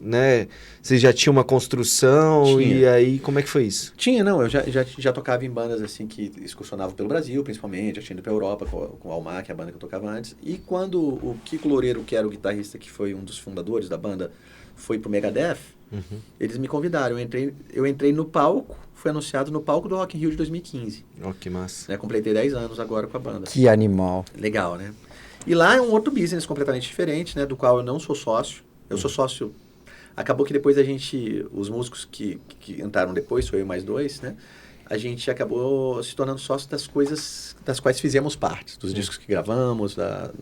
né? Você já tinha uma construção e aí como é que foi isso? Tinha, não. Eu já tocava em bandas assim que excursionavam pelo Brasil, principalmente. Já tinha ido pra Europa com o Almar, que é a banda que eu tocava antes. E quando o Kiko Loureiro, que era o guitarrista que foi um dos fundadores da banda, foi pro Megadeth, eles me convidaram. Eu entrei no palco, fui anunciado no palco do Rock in Rio de 2015. Oh, que massa. Né? Completei 10 anos agora com a banda. Que animal. Legal, né? E lá é um outro business completamente diferente, né? Do qual eu não sou sócio. Eu sou sócio... Acabou que depois os músicos que entraram depois, sou eu e mais 2, né? A gente acabou se tornando sócio das coisas das quais fizemos parte. Dos discos que gravamos,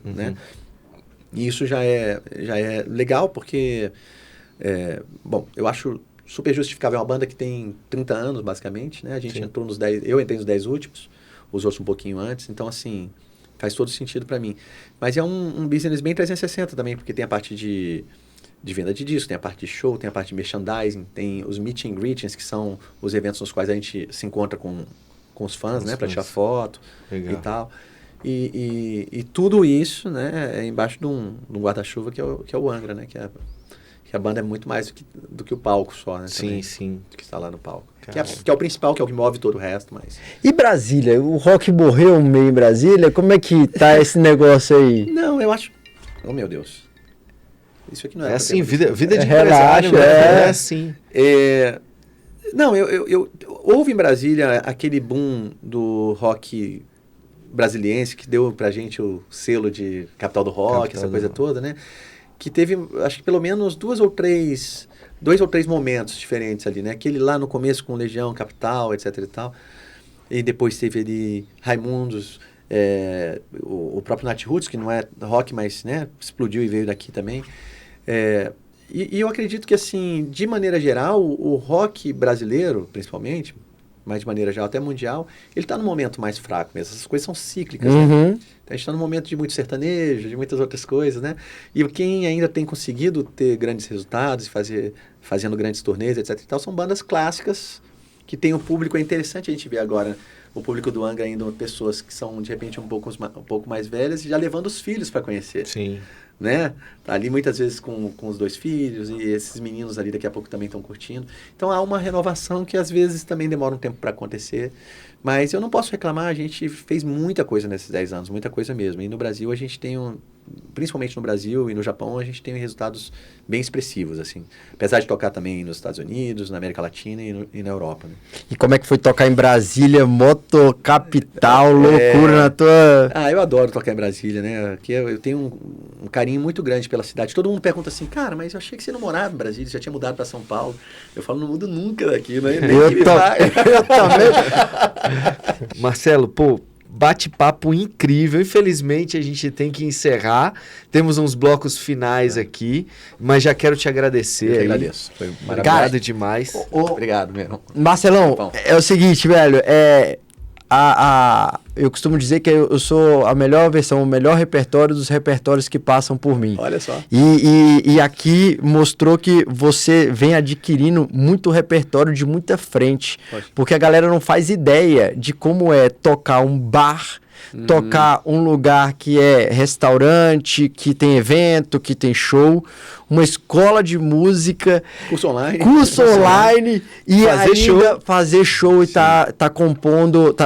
né? E isso já é legal porque... bom, eu acho super justificável. É uma banda que tem 30 anos, basicamente, né? A gente entrou nos 10... Eu entrei nos 10 últimos, os outros um pouquinho antes. Então, assim... Faz todo sentido para mim. Mas é um business bem 360 também, porque tem a parte de venda de disco, tem a parte de show, tem a parte de merchandising, tem os meet and greetings, que são os eventos nos quais a gente se encontra com os fãs, né? Para tirar foto e tal. E tudo isso, né? É embaixo de um guarda-chuva que é o Angra, né? Que a banda é muito mais do que o palco só, né? Sim, sim. Que está lá no palco. Que é o principal, que é o que move todo o resto, mas... E Brasília? O rock morreu meio em Brasília? Como é que tá esse negócio aí? Não, eu acho... Oh, meu Deus. Isso aqui não é... É assim, vida de empresário, é assim. Não, houve em Brasília aquele boom do rock brasiliense que deu pra gente o selo de capital do rock, essa coisa toda, né? Que teve, acho que pelo menos 2 ou 3 momentos diferentes ali, né? Aquele lá no começo com Legião, Capital, etc e tal. E depois teve ali Raimundos, o próprio Nat Roots, que não é rock, mas, né, explodiu e veio daqui também. E eu acredito que, assim, de maneira geral, o rock brasileiro, principalmente, mas de maneira geral até mundial, ele está num momento mais fraco mesmo. Essas coisas são cíclicas, né? Então, a gente está num momento de muito sertanejo, de muitas outras coisas, né? E quem ainda tem conseguido ter grandes resultados, fazendo grandes turnês, etc e tal, são bandas clássicas que tem um público. É interessante a gente ver agora o público do Angra ainda pessoas que são, de repente, um pouco mais velhas e já levando os filhos para conhecer. Sim. Né? Tá ali muitas vezes com os 2 filhos, e esses meninos ali daqui a pouco também estão curtindo. Então há uma renovação que às vezes também demora um tempo para acontecer, mas eu não posso reclamar. A gente fez muita coisa nesses 10 anos, muita coisa mesmo. E no Brasil a gente tem principalmente no Brasil e no Japão, a gente tem resultados bem expressivos, assim. Apesar de tocar também nos Estados Unidos, na América Latina e na Europa, né? E como é que foi tocar em Brasília, moto capital, loucura na tua... Eu adoro tocar em Brasília, né? Aqui eu tenho um carinho muito grande pela cidade. Todo mundo pergunta assim, cara, mas eu achei que você não morava em Brasília, você já tinha mudado para São Paulo. Eu falo, não mudo nunca daqui, né? Eu também. Marcelo, pô, bate-papo incrível. Infelizmente a gente tem que encerrar. Temos uns blocos finais aqui, mas já quero te agradecer. Eu agradeço. Foi maravilhoso. Obrigado demais. Obrigado mesmo. Marcelão, é o seguinte, velho, eu costumo dizer que eu sou a melhor versão, o melhor repertório dos repertórios que passam por mim. Olha só. E aqui mostrou que você vem adquirindo muito repertório de muita frente. Porque a galera não faz ideia de como é tocar um bar, tocar um lugar que é restaurante, que tem evento, que tem show, uma escola de música, curso online e fazer ainda fazer show e tá compondo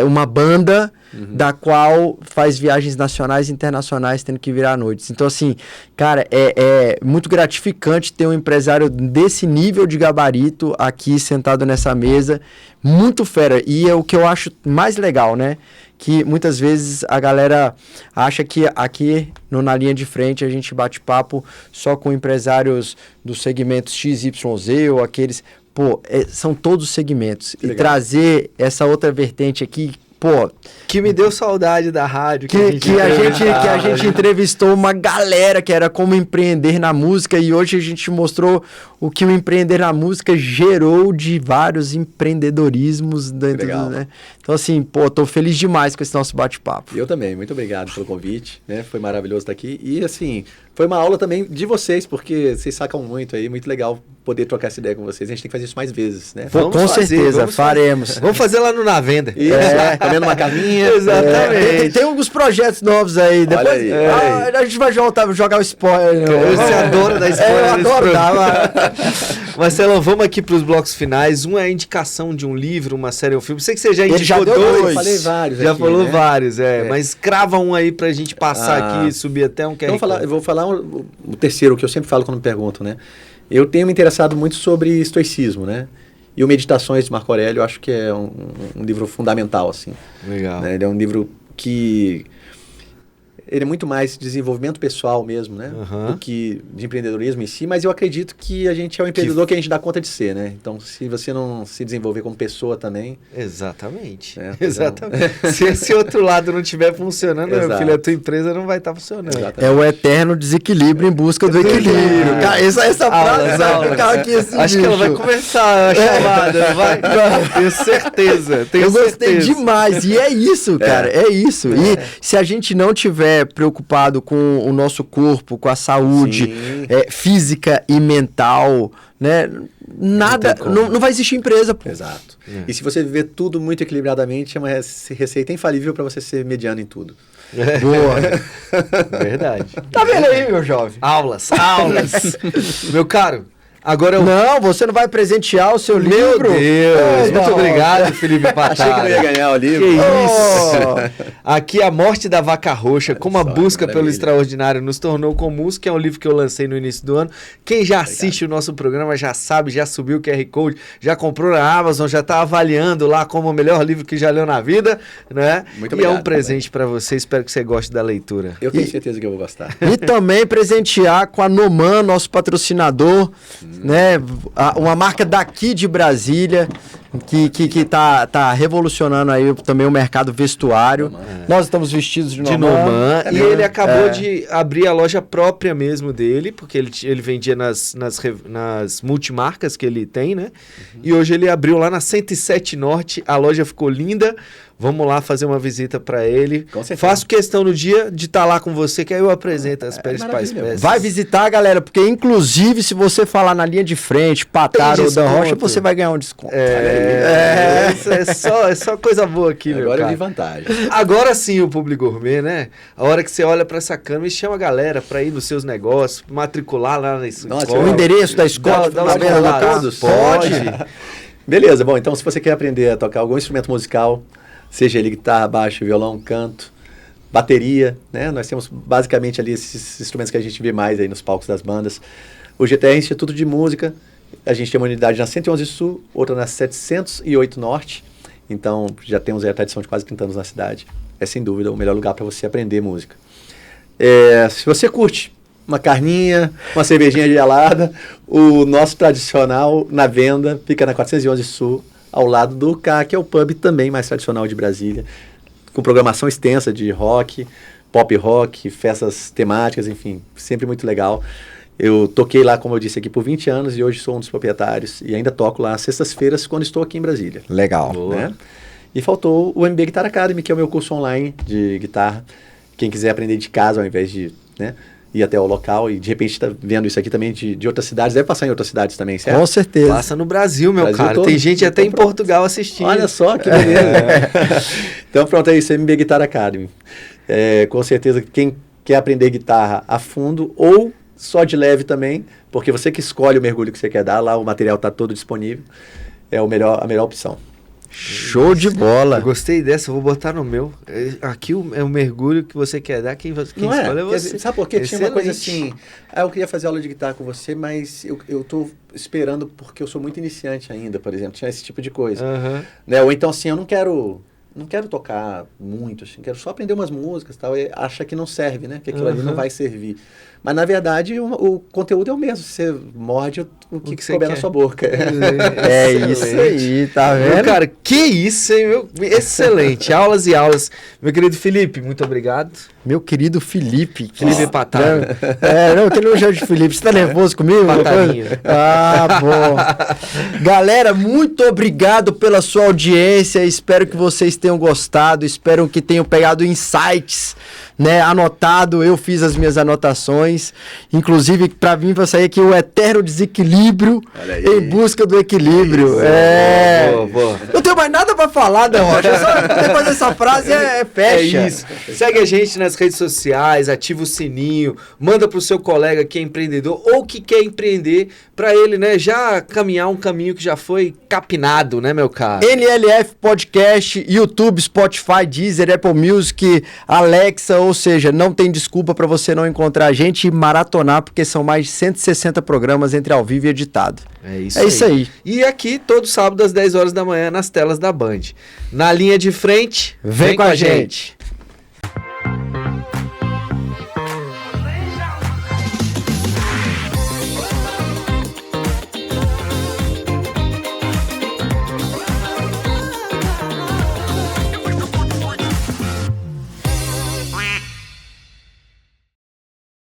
uma banda da qual faz viagens nacionais e internacionais tendo que virar noites. Então assim, cara, é muito gratificante ter um empresário desse nível de gabarito aqui sentado nessa mesa, muito fera, e é o que eu acho mais legal, né? Que muitas vezes a galera acha que aqui na linha de frente a gente bate papo só com empresários dos segmentos XYZ ou aqueles... Pô, são todos os segmentos. E trazer essa outra vertente aqui, pô... Que me deu saudade da rádio. Que a gente entrevistou uma galera que era como empreender na música, e hoje a gente mostrou o que o empreender na música gerou de vários empreendedorismos dentro do, né? Então assim, pô, tô feliz demais com esse nosso bate-papo. Eu também, muito obrigado pelo convite, né? Foi maravilhoso estar aqui e assim, foi uma aula também de vocês, porque vocês sacam muito aí, muito legal poder trocar essa ideia com vocês. A gente tem que fazer isso mais vezes, né? Com certeza, faremos. Vamos fazer lá no Na Venda. Isso, comendo uma carninha. Exatamente. Tem alguns projetos novos aí. Depois aí. A gente vai jogar o spoiler. Você adora dar spoiler. Eu adoro dar. Marcelo, vamos aqui para os blocos finais. Um é a indicação de um livro, uma série ou um filme. Sei que você já indicou já deu dois. Eu falei vários já aqui, falou né? vários, mas crava um aí pra gente passar aqui e subir até um QR Então eu vou falar o terceiro, que eu sempre falo quando me perguntam, né? Eu tenho me interessado muito sobre estoicismo, né? E o Meditações de Marco Aurélio, eu acho que é um livro fundamental, assim. Legal. Né? Ele é um livro que... Ele é muito mais desenvolvimento pessoal mesmo, né? Do que de empreendedorismo em si, mas eu acredito que a gente é o empreendedor que a gente dá conta de ser, né? Então, se você não se desenvolver como pessoa também... Exatamente. Exatamente. Se esse outro lado não estiver funcionando, meu filho, a tua empresa não vai estar funcionando. Exatamente. É o eterno desequilíbrio em busca do equilíbrio. Cara, essa frase acho que ela vai começar a chamada, vai? Tenho certeza. Eu gostei demais. E é isso, cara. É isso. E se a gente não tiver preocupado com o nosso corpo, com a saúde física e mental, né? Nada, não vai existir empresa, pô. Exato. E se você viver tudo muito equilibradamente, é uma receita infalível para você ser mediano em tudo. Boa. Verdade. Tá vendo aí, meu jovem? Aulas. Meu caro, agora Não, você não vai presentear o seu livro? Meu Deus, muito obrigado, Felipe Patari. Achei que não ia ganhar o livro. Que isso. Aqui, A Morte da Vaca Roxa, como a busca pelo extraordinário nos tornou comuns, que é um livro que eu lancei no início do ano. Quem já assiste o nosso programa já sabe, já subiu o QR Code, já comprou na Amazon, já está avaliando lá como o melhor livro que já leu na vida, né? Muito obrigado. E é um presente para você, espero que você goste da leitura. Eu tenho certeza que eu vou gostar. E também presentear com a Noman, nosso patrocinador, né? Uma marca daqui de Brasília, que tá revolucionando aí também o mercado vestuário. Nós estamos vestidos de Noman. E ele acabou de abrir a loja própria mesmo dele, porque ele vendia nas multimarcas que ele tem, né? E hoje ele abriu lá na 107 Norte, a loja ficou linda. Vamos lá fazer uma visita para ele. Faço questão no dia de estar lá com você, que aí eu apresento as principais peças. Vai visitar, galera, porque inclusive se você falar na linha de frente, Patari ou Dan Rocha, você vai ganhar um desconto. É só coisa boa aqui, meu Agora cara. eu vi vantagem. Agora sim o Público Gourmet, né? A hora que você olha para essa câmera e chama a galera para ir nos seus negócios, matricular lá na escola. O endereço da escola, dá uma lá todos. Pode. Beleza, bom, então se você quer aprender a tocar algum instrumento musical, seja ele guitarra, baixo, violão, canto, bateria, né? Nós temos basicamente ali esses instrumentos que a gente vê mais aí nos palcos das bandas. O GTR Instituto de Música, a gente tem uma unidade na 111 Sul, outra na 708 Norte. Então, já temos aí a tradição de quase 30 anos na cidade. É, sem dúvida, o melhor lugar para você aprender música. Se você curte uma carninha, uma cervejinha gelada, o nosso tradicional na venda fica na 411 Sul, ao lado do CA, que é o pub também mais tradicional de Brasília, com programação extensa de rock, pop rock, festas temáticas, enfim, sempre muito legal. Eu toquei lá, como eu disse, aqui por 20 anos e hoje sou um dos proprietários e ainda toco lá às sextas-feiras quando estou aqui em Brasília. Legal. Né? E faltou o MB Guitar Academy, que é o meu curso online de guitarra. Quem quiser aprender de casa ao invés de, né, ir até o local e de repente está vendo isso aqui também de outras cidades, deve passar em outras cidades também, certo? Com certeza. Passa no Brasil, meu Brasil cara. todo. Tem gente até em Portugal assistindo. Olha só, que beleza. Então pronto, é isso, MB Guitar Academy. Com certeza, quem quer aprender guitarra a fundo ou só de leve também, porque você que escolhe o mergulho que você quer dar, lá o material está todo disponível, é a melhor opção. Show de bola. Eu gostei dessa, eu vou botar no meu. Aqui é o mergulho que você quer dar, quem escolhe é você. Sabe por quê? Excelente. Tinha uma coisa assim, eu queria fazer aula de guitarra com você, mas eu tô esperando porque eu sou muito iniciante ainda, por exemplo, tinha esse tipo de coisa. Né? Ou então assim, eu não quero tocar muito, assim, quero só aprender umas músicas e tal, e acha que não serve, né? Que aquilo ali não vai servir. Mas, na verdade, o conteúdo é o mesmo. Você morde o que couber na sua boca. É isso aí, tá vendo? Meu cara, que isso, hein? Excelente. Aulas e aulas. Meu querido Felipe, muito obrigado. Meu querido Felipe. Felipe Pataro. Não, que não chama de Felipe. Você tá nervoso comigo? Patarinho. Bom. Galera, muito obrigado pela sua audiência. Espero que vocês tenham gostado. Espero que tenham pegado insights, né? Anotado. Eu fiz as minhas anotações. Inclusive, para mim, vai sair aqui o eterno desequilíbrio em busca do equilíbrio. Boa. Não tenho mais nada para falar, Dan Rocha. Só depois dessa frase fecha. É isso. Segue a gente nas redes sociais, ativa o sininho, manda pro seu colega que é empreendedor ou que quer empreender, para ele, né, já caminhar um caminho que já foi capinado, né, meu cara? NLF Podcast, YouTube, Spotify, Deezer, Apple Music, Alexa, ou seja, não tem desculpa para você não encontrar a gente e maratonar, porque são mais de 160 programas entre ao vivo e editado. É isso aí. E aqui, todo sábado às 10 horas da manhã, nas telas da Band. Na linha de frente, vem com a gente.